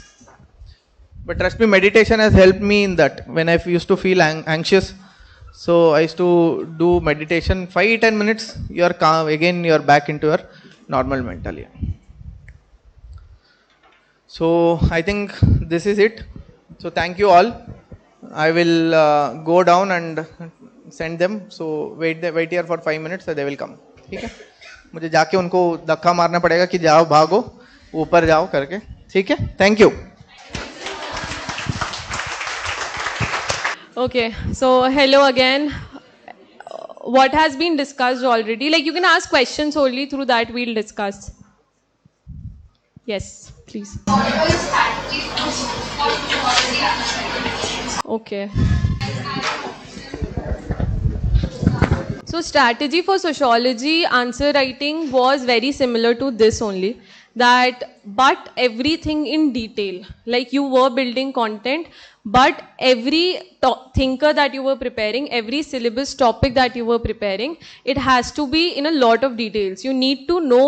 But trust me, meditation has helped me in that when I used to feel anxious. So I used to do meditation 5-10 minutes. You are calm again. You are back into your normal mentally. So I think this is it. So thank you all. I will go down and send them. So wait here for 5 minutes. So they will come. ठीक है? मुझे जाके उनको धक्का मारना पड़ेगा कि जाओ भागो ऊपर जाओ करके. ठीक है? Thank you. Okay, so hello again. What has been discussed already? Like you can ask questions only, through that we'll discuss. Yes, please. Okay. So strategy for sociology answer writing was very similar to this only. But everything in detail. Like you were building content, but every thinker that you were preparing, every syllabus topic that you were preparing, it has to be in a lot of details. You need to know,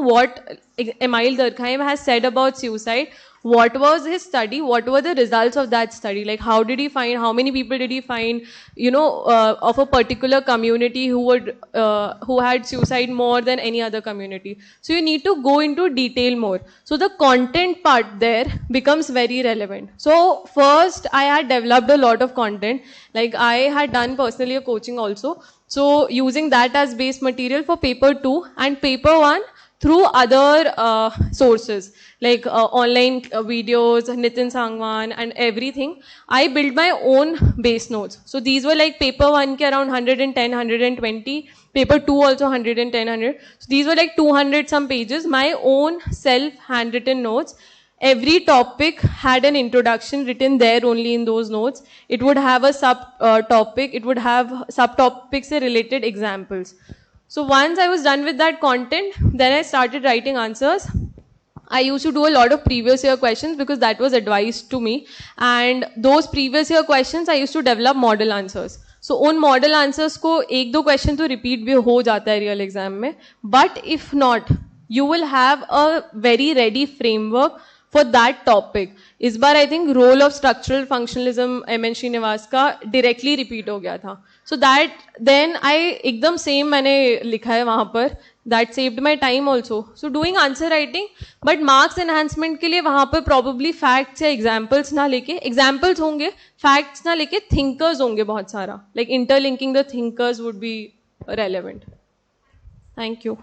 what Emile Durkheim has said about suicide. What was his study? What were the results of that study? Like how did he find, how many people did he find, of a particular community who had suicide more than any other community. So you need to go into detail more. So the content part there becomes very relevant. So first I had developed a lot of content. Like I had done personally a coaching also. So using that as base material for paper 2 and paper 1 through other sources like online videos, Nitin Sangwan and everything. I built my own base notes. So these were like paper 1 ke around 110, 120, paper 2 also 110, 100. So these were like 200 some pages, my own self handwritten notes. Every topic had an introduction written there only in those notes. It would have a topic, it would have subtopics and related examples. So once I was done with that content, then I started writing answers. I used to do a lot of previous year questions because that was advised to me. And those previous year questions, I used to develop model answers. So उन model answers को 1-2 question तो repeat भी हो जाता है real exam में. But if not, you will have a very ready framework for that topic. इस बार I think role of structural functionalism M.N. Srinivas का directly repeat हो गया था. So that then I एकदम same मैंने लिखा है वहाँ पर. That saved my time also. So doing answer writing, but marks enhancement के लिए वहाँ पर probably facts या examples ना लेके, examples होंगे, facts ना लेके thinkers होंगे बहुत सारा. Like interlinking the thinkers would be relevant. Thank you.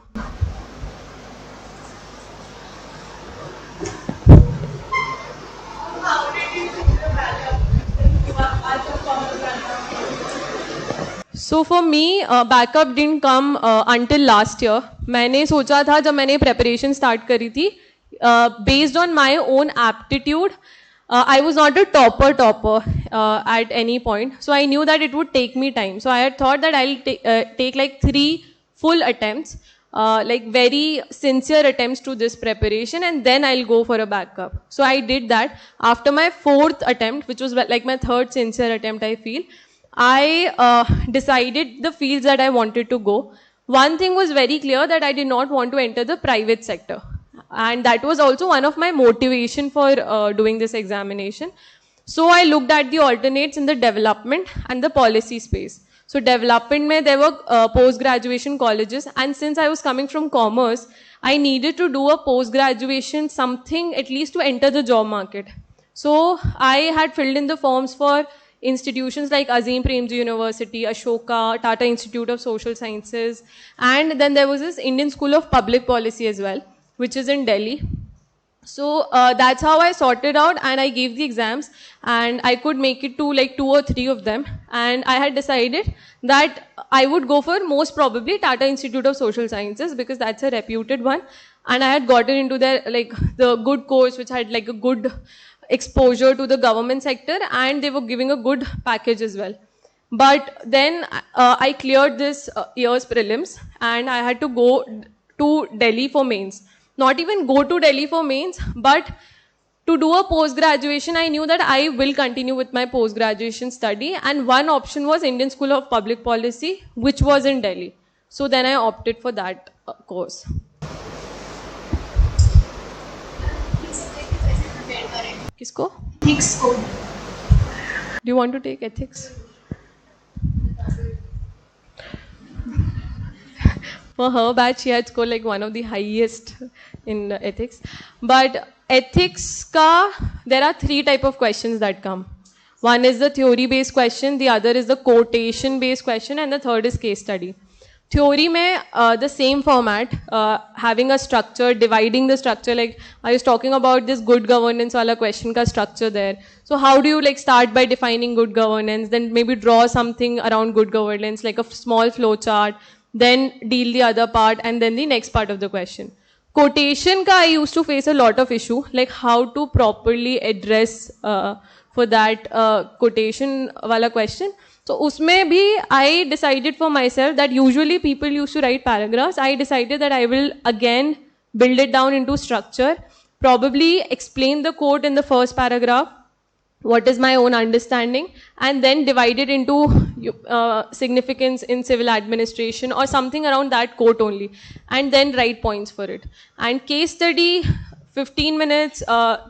So for me, backup didn't come until last year. मैंने सोचा था जब मैंने preparation start करी थी, based on my own aptitude, I was not a topper at any point. So I knew that it would take me time. So I had thought that I'll take like 3 full attempts. like very sincere attempts to this preparation, and then I'll go for a backup. So I did that. After my 4th attempt, which was like my 3rd sincere attempt, I feel, I decided the fields that I wanted to go. One thing was very clear, that I did not want to enter the private sector. And that was also one of my motivation for doing this examination. So I looked at the alternates in the development and the policy space. So development mein there were post-graduation colleges, and since I was coming from commerce, I needed to do a post-graduation something at least to enter the job market. So I had filled in the forms for institutions like Azim Premji University, Ashoka, Tata Institute of Social Sciences, and then there was this Indian School of Public Policy as well, which is in Delhi. So that's how I sorted out, and I gave the exams, and I could make it to like 2 or 3 of them. And I had decided that I would go for most probably Tata Institute of Social Sciences, because that's a reputed one. And I had gotten into their like the good course, which had like a good exposure to the government sector, and they were giving a good package as well. But then I cleared this year's prelims, and I had to go to Delhi for mains. Not even go to Delhi for mains, but to do a post-graduation, I knew that I will continue with my post-graduation study, and one option was Indian School of Public Policy, which was in Delhi. So then I opted for that course. Kisko? Ethics को. Do you want to take ethics? For her batch, she had scored like one of the highest in ethics. But ethics there are 3 types of questions that come. One is the theory-based question, the other is the quotation-based question, and the third is case study. Theory mein the same format, having a structure, dividing the structure, like I was talking about this good governance wala question ka structure there. So how do you like start by defining good governance, then maybe draw something around good governance, like a small flow chart, then deal the other part, and then the next part of the question. Quotation ka I used to face a lot of issue, like how to properly address for that quotation wala question. So usme bhi I decided for myself that usually people used to write paragraphs. I decided that I will again build it down into structure, probably explain the quote in the first paragraph, what is my own understanding, and then divide it into significance in civil administration or something around that quote only, and then write points for it. And case study 15 minutes,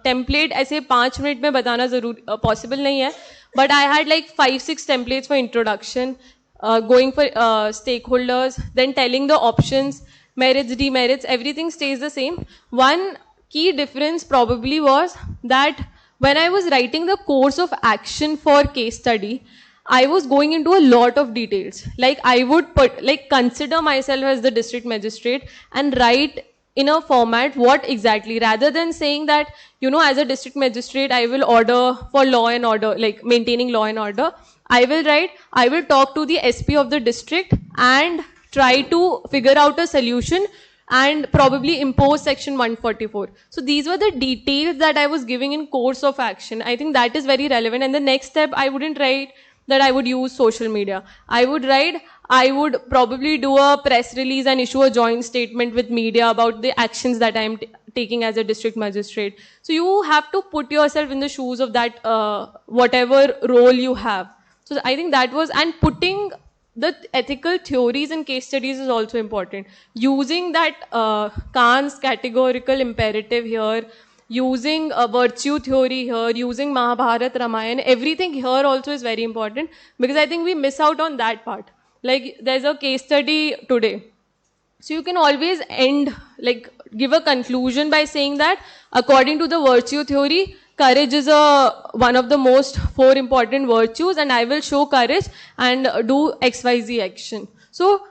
template ऐसे 5 minute में बताना जरूर possible नहीं है, but I had like 5-6 templates for introduction, going for stakeholders, then telling the options, merits, demerits, everything stays the same. One key difference probably was that when I was writing the course of action for case study, I was going into a lot of details. Like I would consider myself as the district magistrate and write in a format what exactly, rather than saying that, you know, as a district magistrate, I will order for law and order, like maintaining law and order. I will talk to the SP of the district and try to figure out a solution and probably impose section 144. So these were the details that I was giving in course of action. I think that is very relevant. And the next step, I wouldn't write that I would use social media. I would probably do a press release and issue a joint statement with media about the actions that I am taking as a district magistrate. So you have to put yourself in the shoes of that, whatever role you have. So I think that was, and putting the ethical theories in case studies is also important. Using that Kant's categorical imperative here, using a virtue theory here, using Mahabharata, Ramayana, everything here also is very important, because I think we miss out on that part. Like there's a case study today. So you can always end, like give a conclusion by saying that according to the virtue theory, courage is one of the most 4 important virtues, and I will show courage and do XYZ action. So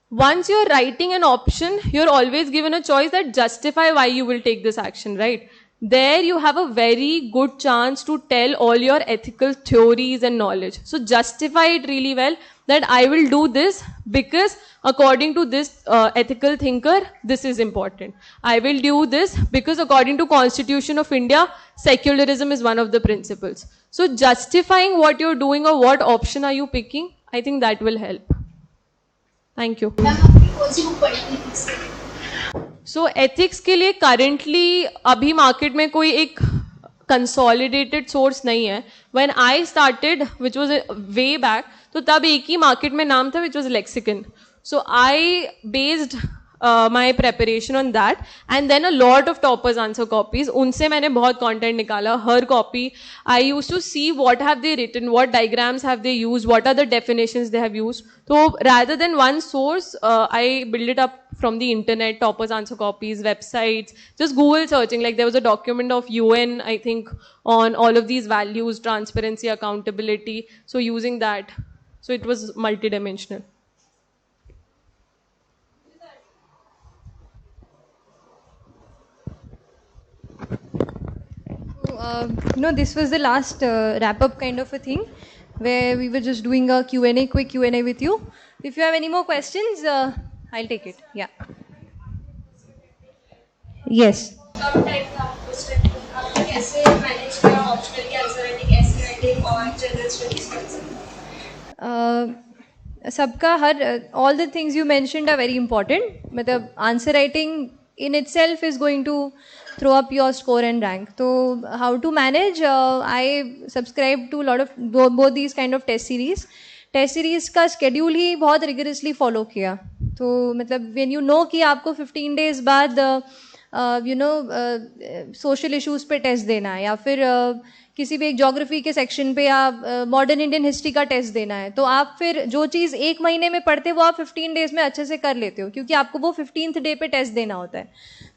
once you're writing an option, you're always given a choice that justify why you will take this action, right? There you have a very good chance to tell all your ethical theories and knowledge. So justify it really well, that I will do this because according to this ethical thinker, this is important. I will do this because according to Constitution of India, secularism is one of the principles. So justifying what you're doing or what option are you picking, I think that will help. Thank you. कौन सी book पढ़नी है ethics के लिए? सो ethics के लिए currently अभी market में कोई एक कंसोलिडेटेड सोर्स नहीं है. When I started which was way back, तो तब एक ही मार्केट में नाम था which was lexicon. So I based my preparation on that, and then a lot of toppers answer copies. उनसे मैंने बहुत content निकाला. हर copy I used to see what have they written, what diagrams have they used, what are the definitions they have used. So rather than one source, I build it up from the internet, toppers answer copies, websites, just Google searching. Like there was a document of UN, I think, on all of these values, transparency, accountability. So using that, so it was multidimensional. This was the last wrap-up kind of a thing, where we were just doing a Q&A, quick Q&A with you. If you have any more questions, I'll take it. Yeah. Yes. Come time था आपको उसमें आपने कैसे manage किया optional के answer writing, essay writing और general studies का? सबका हर all the things you mentioned are very important. मतलब answer writing in itself is going to throw up your score and rank. So how to manage? I subscribe to a lot of both these kind of test series. Test series का schedule ही बहुत rigorously follow किया. तो मतलब when you know कि आपको 15 days बाद social issues पे टेस्ट देना है, या फिर किसी भी एक ज्योग्राफी के सेक्शन पे या मॉडर्न इंडियन हिस्ट्री का टेस्ट देना है, तो आप फिर जो चीज़ एक महीने में पढ़ते वो आप 15 डेज में अच्छे से कर लेते हो, क्योंकि आपको वो 15th डे पे टेस्ट देना होता है.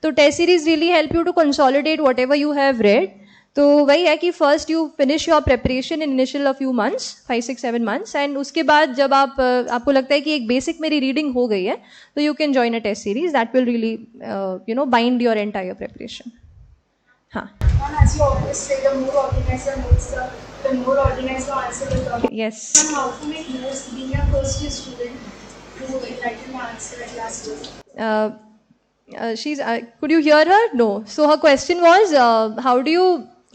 तो test series really help you to consolidate whatever you have read. तो वही है कि first you finish your preparation in initial a few months, 5, 6, 7 months, and उसके बाद जब आपको लगता है कि एक बेसिक मेरी रीडिंग हो गई है, तो you can join a test series. That will really bind your entire preparation. हाँ. As you always say, the more organized your notes, the more organized your answer will come. Yes. And how to make notes being a first year student to enlighten the answer at last year? Could you hear her? No. So her question was, how do you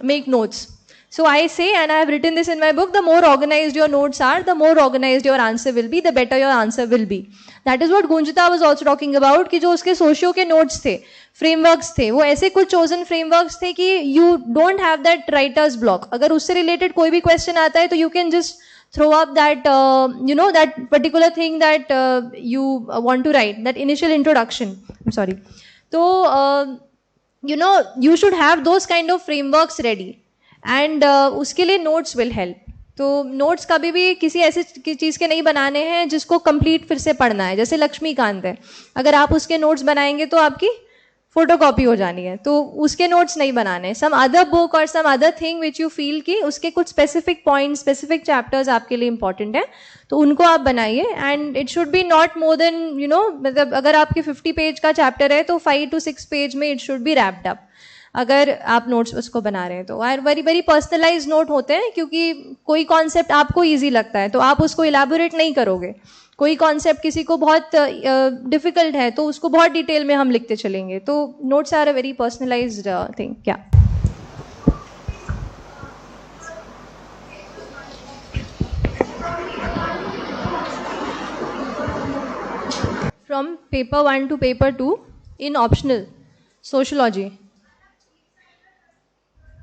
make notes? So I say, and I have written this in my book, the more organized your notes are, the more organized your answer will be, the better your answer will be. That is what Gunjita was also talking about, कि जो उसके socio के notes थे, frameworks थे, वो ऐसे कुछ chosen frameworks थे कि you don't have that writers block. अगर उससे रिलेटेड कोई भी क्वेश्चन आता है तो you can just throw up that that particular thing that you want to write, that initial introduction. I'm sorry. So you should have those kind of frameworks ready, and उसके लिए notes will help. तो notes कभी भी किसी ऐसी चीज़ के नहीं बनाने हैं जिसको कंप्लीट फिर से पढ़ना है. जैसे लक्ष्मीकांत है, अगर आप उसके नोट्स बनाएंगे तो आपकी फोटोकॉपी हो जानी है, तो उसके नोट्स नहीं बनाने. सम अदर बुक और some other thing which you feel कि उसके कुछ स्पेसिफिक पॉइंट्स, स्पेसिफिक चैप्टर्स आपके लिए इंपॉर्टेंट है, तो उनको आप बनाइए. And it should be not more than मतलब अगर आपके 50 पेज का चैप्टर है तो 5 to 6 पेज में it should be wrapped up, अगर आप नोट्स उसको बना रहे हैं तो. और वेरी वेरी पर्सनलाइज नोट होते हैं, क्योंकि कोई कॉन्सेप्ट आपको ईजी लगता है तो आप उसको इलेबोरेट नहीं करोगे. कोई कॉन्सेप्ट किसी को बहुत डिफिकल्ट है तो उसको बहुत डिटेल में हम लिखते चलेंगे. तो notes are a very personalised thing. क्या from paper 1 to paper 2 in optional sociology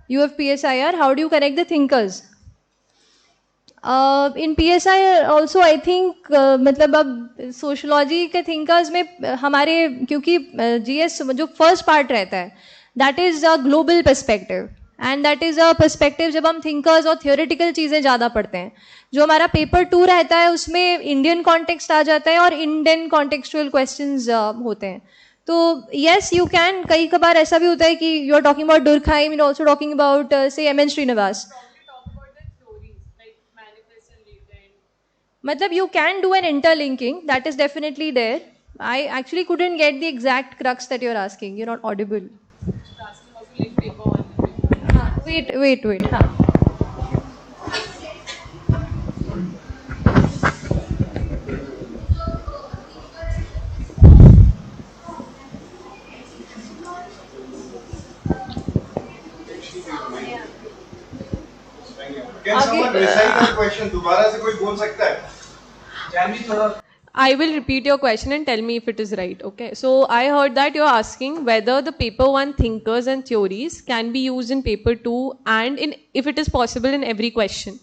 you have PSIR. How do you correct the thinkers? In PSIR also I think मतलब अब सोशलॉजी के थिंकर्स में हमारे, क्योंकि GS जो फर्स्ट पार्ट रहता है that is a global perspective, and that is a perspective जब हम थिंकर्स और थियोरेटिकल चीज़ें ज़्यादा पढ़ते हैं. जो हमारा पेपर 2 रहता है उसमें इंडियन कॉन्टेक्स्ट आ जाता है और इंडियन कॉन्टेक्चुअल क्वेश्चंस होते हैं. तो येस यू कैन, कई कबार ऐसा भी होता है कि you are talking about Durkheim, you are also talking about say MN Srinivas. मतलब you can do an interlinking, that is definitely there. I actually couldn't get the exact crux that you're asking. You're not audible. Wait. हाँ. Can someone recite the question? दोबारा से कोई बोल सकता है? I will repeat your question and tell me if it is right. Okay. So I heard that you're asking whether the paper 1 thinkers and theories can be used in paper 2 and if it is possible in every question.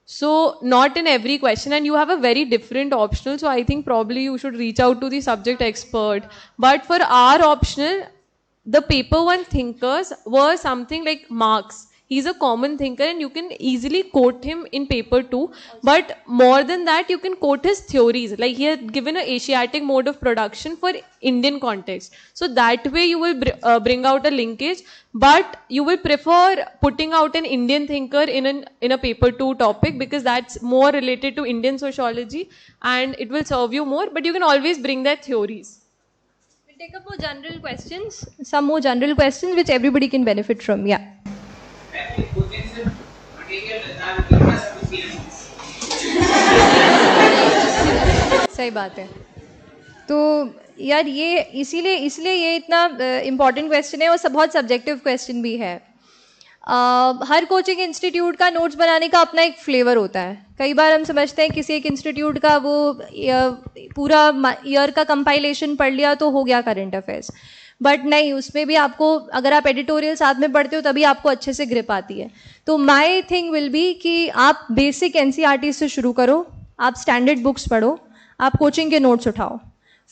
So not in every question, and you have a very different optional. So I think probably you should reach out to the subject expert. But for our optional, the paper 1 thinkers were something like Marx. He's a common thinker and you can easily quote him in paper 2. But more than that, you can quote his theories. Like he had given an Asiatic mode of production for Indian context. So that way you will bring out a linkage. But you will prefer putting out an Indian thinker in a paper 2 topic because that's more related to Indian sociology and it will serve you more. But you can always bring their theories. We'll take up more general questions, some more general questions which everybody can benefit from. Yeah. सही बात है. तो यार ये इसलिए ये इतना important question है और बहुत सब्जेक्टिव क्वेश्चन भी है. हर कोचिंग इंस्टीट्यूट का नोट्स बनाने का अपना एक फ्लेवर होता है. कई बार हम समझते हैं किसी एक इंस्टीट्यूट का वो पूरा ईयर का कंपाइलेशन पढ़ लिया तो हो गया करंट अफेयर्स. बट नहीं, उसमें भी आपको अगर आप एडिटोरियल साथ में पढ़ते हो तभी आपको अच्छे से ग्रिप आती है. तो माई थिंग विल बी कि आप बेसिक एनसीईआरटी से शुरू करो, आप स्टैंडर्ड बुक्स पढ़ो, आप कोचिंग के नोट्स उठाओ,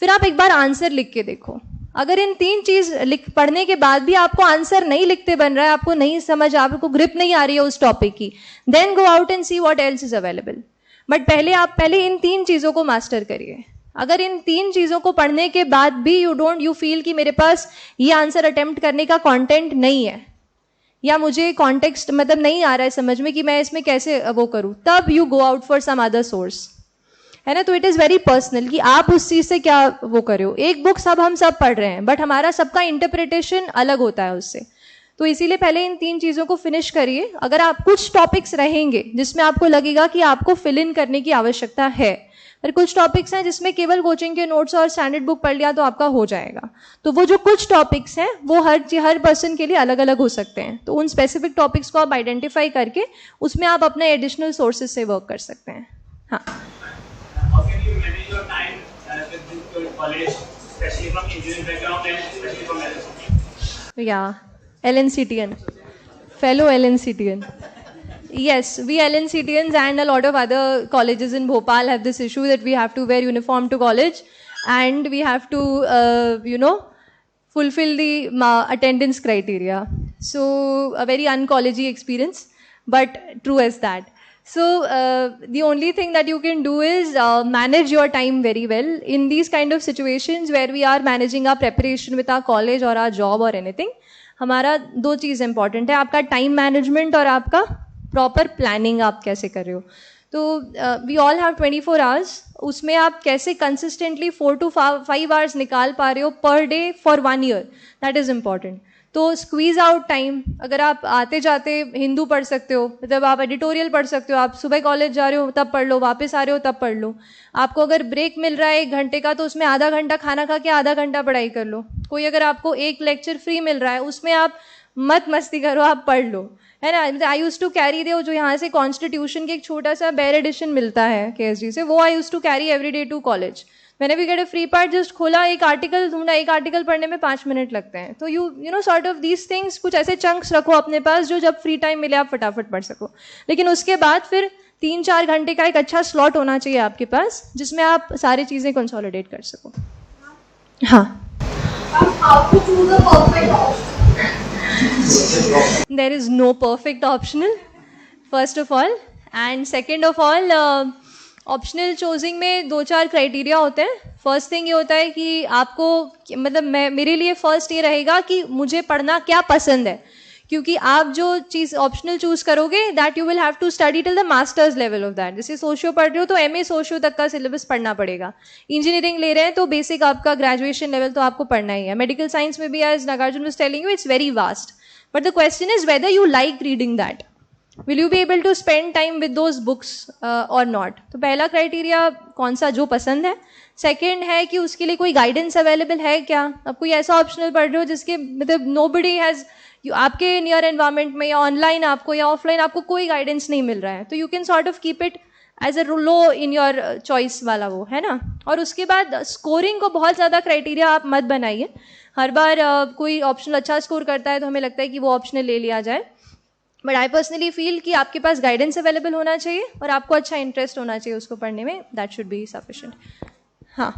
फिर आप एक बार आंसर लिख के देखो. अगर इन 3 चीज़ पढ़ने के बाद भी आपको आंसर नहीं लिखते बन रहा है, आपको नहीं समझ, आपको ग्रिप नहीं आ रही है उस टॉपिक की, then go out and see what else is available. But पहले इन 3 चीज़ों को मास्टर करिए. अगर इन 3 चीज़ों को पढ़ने के बाद भी यू फील कि मेरे पास ये आंसर अटेम्प्ट करने का कंटेंट नहीं है या मुझे कॉन्टेक्स्ट मतलब नहीं आ रहा है समझ में कि मैं इसमें कैसे वो करूँ, तब you go out for some other source, है ना. तो इट इज़ वेरी पर्सनल कि आप उस चीज़ से क्या वो कर रहे हो. एक बुक हम सब पढ़ रहे हैं बट हमारा सबका इंटरप्रिटेशन अलग होता है उससे. तो इसीलिए पहले इन 3 चीज़ों को फिनिश करिए. अगर आप कुछ टॉपिक्स रहेंगे जिसमें आपको लगेगा कि आपको फिल इन करने की आवश्यकता है, पर कुछ टॉपिक्स हैं जिसमें केवल कोचिंग के नोट्स और स्टैंडर्ड बुक पढ़ लिया तो आपका हो जाएगा. तो वो जो कुछ टॉपिक्स हैं वो हर पर्सन के लिए अलग अलग हो सकते हैं. तो उन स्पेसिफिक टॉपिक्स को आप आइडेंटिफाई करके उसमें आप अपने एडिशनल सोर्सेज से वर्क कर सकते हैं. हाँ. Yeah, LNCTN, fellow LNCTN. Yes, we LNCTNs and a lot of other colleges in Bhopal have this issue that we have to wear uniform to college and we have to, fulfill the attendance criteria. So a very uncollegey experience, but true as that. So the only thing that you can do is manage your time very well in these kind of situations where we are managing our preparation with our college or our job or anything. हमारा 2 चीज़ important है, आपका time management और आपका proper planning आप कैसे कर रहे हो. तो वी ऑल हैव 24 आवर्स, उसमें आप कैसे कंसिस्टेंटली 4 to 5 आवर्स निकाल पा रहे हो per day for 1 year, that is important. तो स्क्वीज आउट टाइम. अगर आप आते जाते हिंदू पढ़ सकते हो, मतलब आप एडिटोरियल पढ़ सकते हो, आप सुबह कॉलेज जा रहे हो तब पढ़ लो, वापस आ रहे हो तब पढ़ लो. आपको अगर ब्रेक मिल रहा है 1 घंटे का तो उसमें आधा घंटा खाना खा के आधा घंटा पढ़ाई कर लो. कोई अगर आपको एक लेक्चर फ्री मिल रहा है उसमें आप मत मस्ती करो, आप पढ़ लो, है ना. आई यूज टू कैरी दे जो यहाँ से कॉन्स्टिट्यूशन के एक छोटा सा बेयर एडिशन मिलता है KSG से, वो I use to carry every day to college. मैंने भी get a free part, just खोला, एक आर्टिकल ढूंढा, एक आर्टिकल पढ़ने में 5 मिनट लगते हैं. तो you know sort of these things, कुछ ऐसे चंक्स रखो अपने पास जो जब फ्री टाइम मिले आप फटाफट पढ़ सको. लेकिन उसके बाद फिर 3-4 घंटे का एक अच्छा स्लॉट होना चाहिए आपके पास जिसमें आप सारी चीज़ें कंसोलिडेट कर सको. हाँ. There is no perfect optional, first of all, and second of all, optional choosing में 2-4 क्राइटेरिया होते हैं. फर्स्ट थिंग ये होता है कि आपको मतलब मेरे लिए फर्स्ट ये रहेगा कि मुझे पढ़ना क्या पसंद है, क्योंकि आप जो चीज़ ऑप्शनल चूज करोगे that you will have to study till the masters level of that. जैसे सोशियो पढ़ रहे हो तो MA सोशियो तक का सिलेबस पढ़ना पड़ेगा. इंजीनियरिंग ले रहे हैं तो बेसिक आपका ग्रेजुएशन लेवल तो आपको पढ़ना ही है. मेडिकल साइंस में भी as Nagarjun was telling you it's very vast, but the question is whether you like reading that. Will you be able to spend time with those books और not. तो पहला criteria कौन सा जो पसंद है. सेकेंड है कि उसके लिए कोई गाइडेंस अवेलेबल है क्या. आप कोई ऐसा ऑप्शनल पढ़ रहे हो जिसके मतलब नोबडी हैज़, आपके नियर एनवायरमेंट में या ऑनलाइन आपको या ऑफलाइन आपको कोई गाइडेंस नहीं मिल रहा है, तो you can sort of keep it as a low in your choice वाला वो है ना। और उसके बाद स्कोरिंग को बहुत ज़्यादा क्राइटेरिया आप मत बनाइए। हर बार कोई ऑप्शनल अच्छा स्कोर करता है तो हमें लगता है कि वो ऑप्शनल ले लिया जाए, बट आई पर्सनली फील कि आपके पास गाइडेंस अवेलेबल होना चाहिए और आपको अच्छा इंटरेस्ट होना चाहिए उसको पढ़ने में, दैट शुड बी सफिशिएंट। हाँ,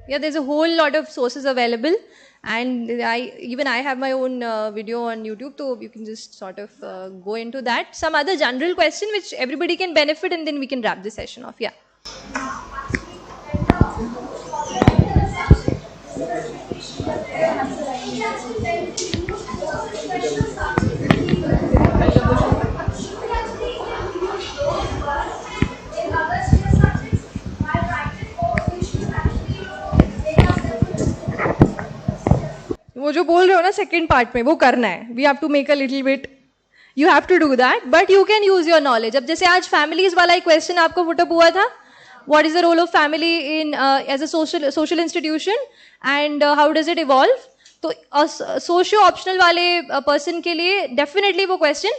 yeah, there's a whole lot of sources available, and I have my own video on YouTube, so you can just sort of go into that. Some other general question which everybody can benefit, and then we can wrap this session off. Yeah. वो जो बोल रहे हो ना second part में, वो करना है। We have to make a little bit, you have to do that, but you can use your knowledge. अब जैसे आज फैमिलीज वाला एक क्वेश्चन आपको पुटअप हुआ था, what is the role of family in as a social institution and how does it evolve. तो socio optional वाले पर्सन के लिए डेफिनेटली वो क्वेश्चन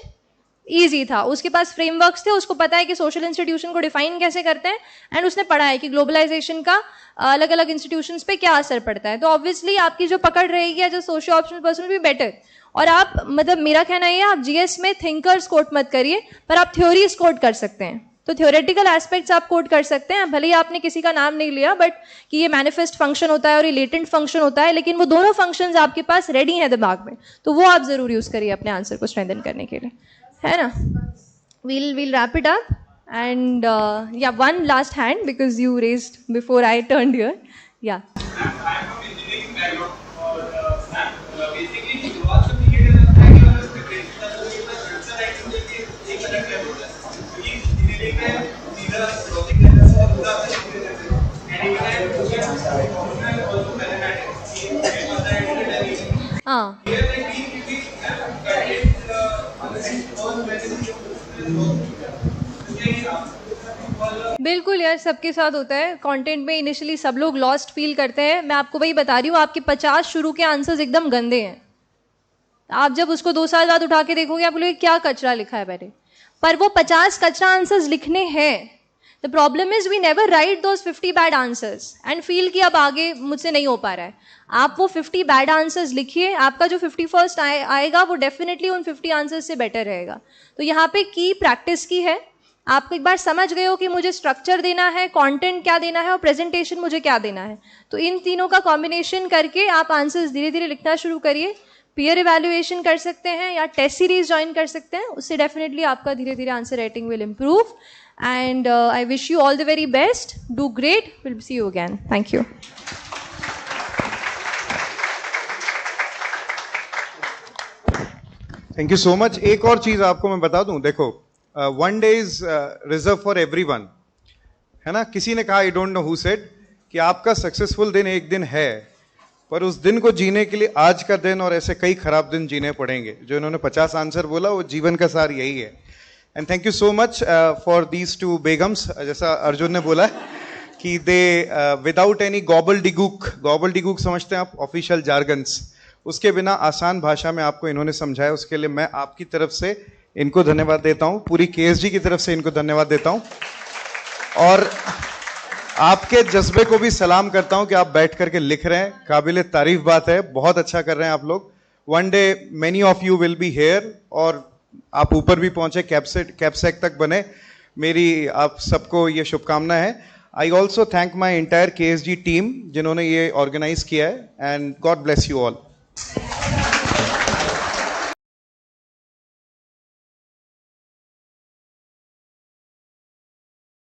ईजी था, उसके पास फ्रेमवर्क्स थे, उसको पता है कि सोशल इंस्टीट्यूशन को डिफाइन कैसे करते हैं, एंड उसने पढ़ा है कि ग्लोबलाइजेशन का अलग अलग इंस्टीट्यूशंस पे क्या असर पड़ता है। तो ऑब्वियसली आपकी जो पकड़ रहेगी as a socio optional person भी बेटर। और आप, मतलब मेरा कहना ये है, आप जीएस में थिंकर्स कोट मत करिए, पर आप थ्योरीज कोट कर सकते हैं। तो थ्योरेटिकल एस्पेक्ट्स आप कोट कर सकते हैं, भले ही आपने किसी का नाम नहीं लिया, बट कि ये मैनिफेस्ट फंक्शन होता है और ये लेटेंट फंक्शन होता है, लेकिन वो दोनों फंक्शंस आपके पास रेडी हैं दिमाग में, तो वो आप जरूर यूज करिए अपने आंसर को स्ट्रेंथन करने के लिए, है ना। we'll wrap it up, and yeah, one last hand because you raised before I turned here. Yeah. I'm from engineering background, और basically शुरुआत से ये लगता है कि अगर प्रिपरेशन का तो ये कल्चर एक्टिविटी के एक अलग लेवल होता है, क्योंकि इंजीनियरिंग में सीधा लॉजिक के अंदर से पूरा एंड इवन है उसमें ऑल्सो मैथमेटिक्स ये पता है। हां, बिल्कुल यार, सबके साथ होता है। कंटेंट में इनिशियली सब लोग लॉस्ट फील करते हैं। मैं आपको वही बता रही हूँ, आपके 50 शुरू के आंसर्स एकदम गंदे हैं। आप जब उसको 2 साल बाद उठा के देखोगे, आप बोलोगे क्या कचरा लिखा है मैंने, पर वो 50 कचरा आंसर्स लिखने हैं। The problem is we never write those 50 bad answers and feel कि अब आगे मुझसे नहीं हो पा रहा है। आप वो 50 बैड आंसर्स लिखिए, आपका जो 51st आएगा वो डेफिनेटली उन 50 आंसर्स से बेटर रहेगा। तो यहाँ पे की प्रैक्टिस की है। आप एक बार समझ गए हो कि मुझे स्ट्रक्चर देना है, कंटेंट क्या देना है और प्रेजेंटेशन मुझे क्या देना है, तो इन तीनों का कॉम्बिनेशन करके आप आंसर्स धीरे धीरे लिखना शुरू करिए। पीयर इवैल्यूएशन कर सकते हैं या टेस्ट सीरीज ज्वाइन कर सकते हैं, उससे डेफिनेटली आपका धीरे धीरे answer writing will improve. And I wish you all the very best, do great, will see you again, thank you. Thank you so much. एक और चीज आपको मैं बता दूं, देखो, one day is reserve for everyone, है ना। किसी ने कहा, आई डोंट नो हु सेड, कि आपका सक्सेसफुल दिन एक दिन है, पर उस दिन को जीने के लिए आज का दिन और ऐसे कई खराब दिन जीने पड़ेंगे। जो इन्होंने 50 आंसर बोला, वो जीवन का सार यही है। And thank you so much for these 2 Begums, जैसा अर्जुन ने बोला कि दे विदाउट एनी गॉबल डिगूक समझते हैं आप, ऑफिशियल जार्गन्स, उसके बिना आसान भाषा में आपको इन्होंने समझाया, उसके लिए मैं आपकी तरफ से इनको धन्यवाद देता हूं, पूरी केएसजी की तरफ से इनको धन्यवाद देता हूं, और आपके जज्बे को भी सलाम करता हूं कि आप बैठ करके लिख रहे हैं। काबिले तारीफ बात है, बहुत अच्छा कर रहे हैं आप लोग। One day many of you will be here, और आप ऊपर भी पहुंचे, कैप्सेक तक बने। मेरी आप सबको ये शुभकामना है। I also thank my entire KSG team जिन्होंने ये ऑर्गेनाइज किया है, and God bless you all.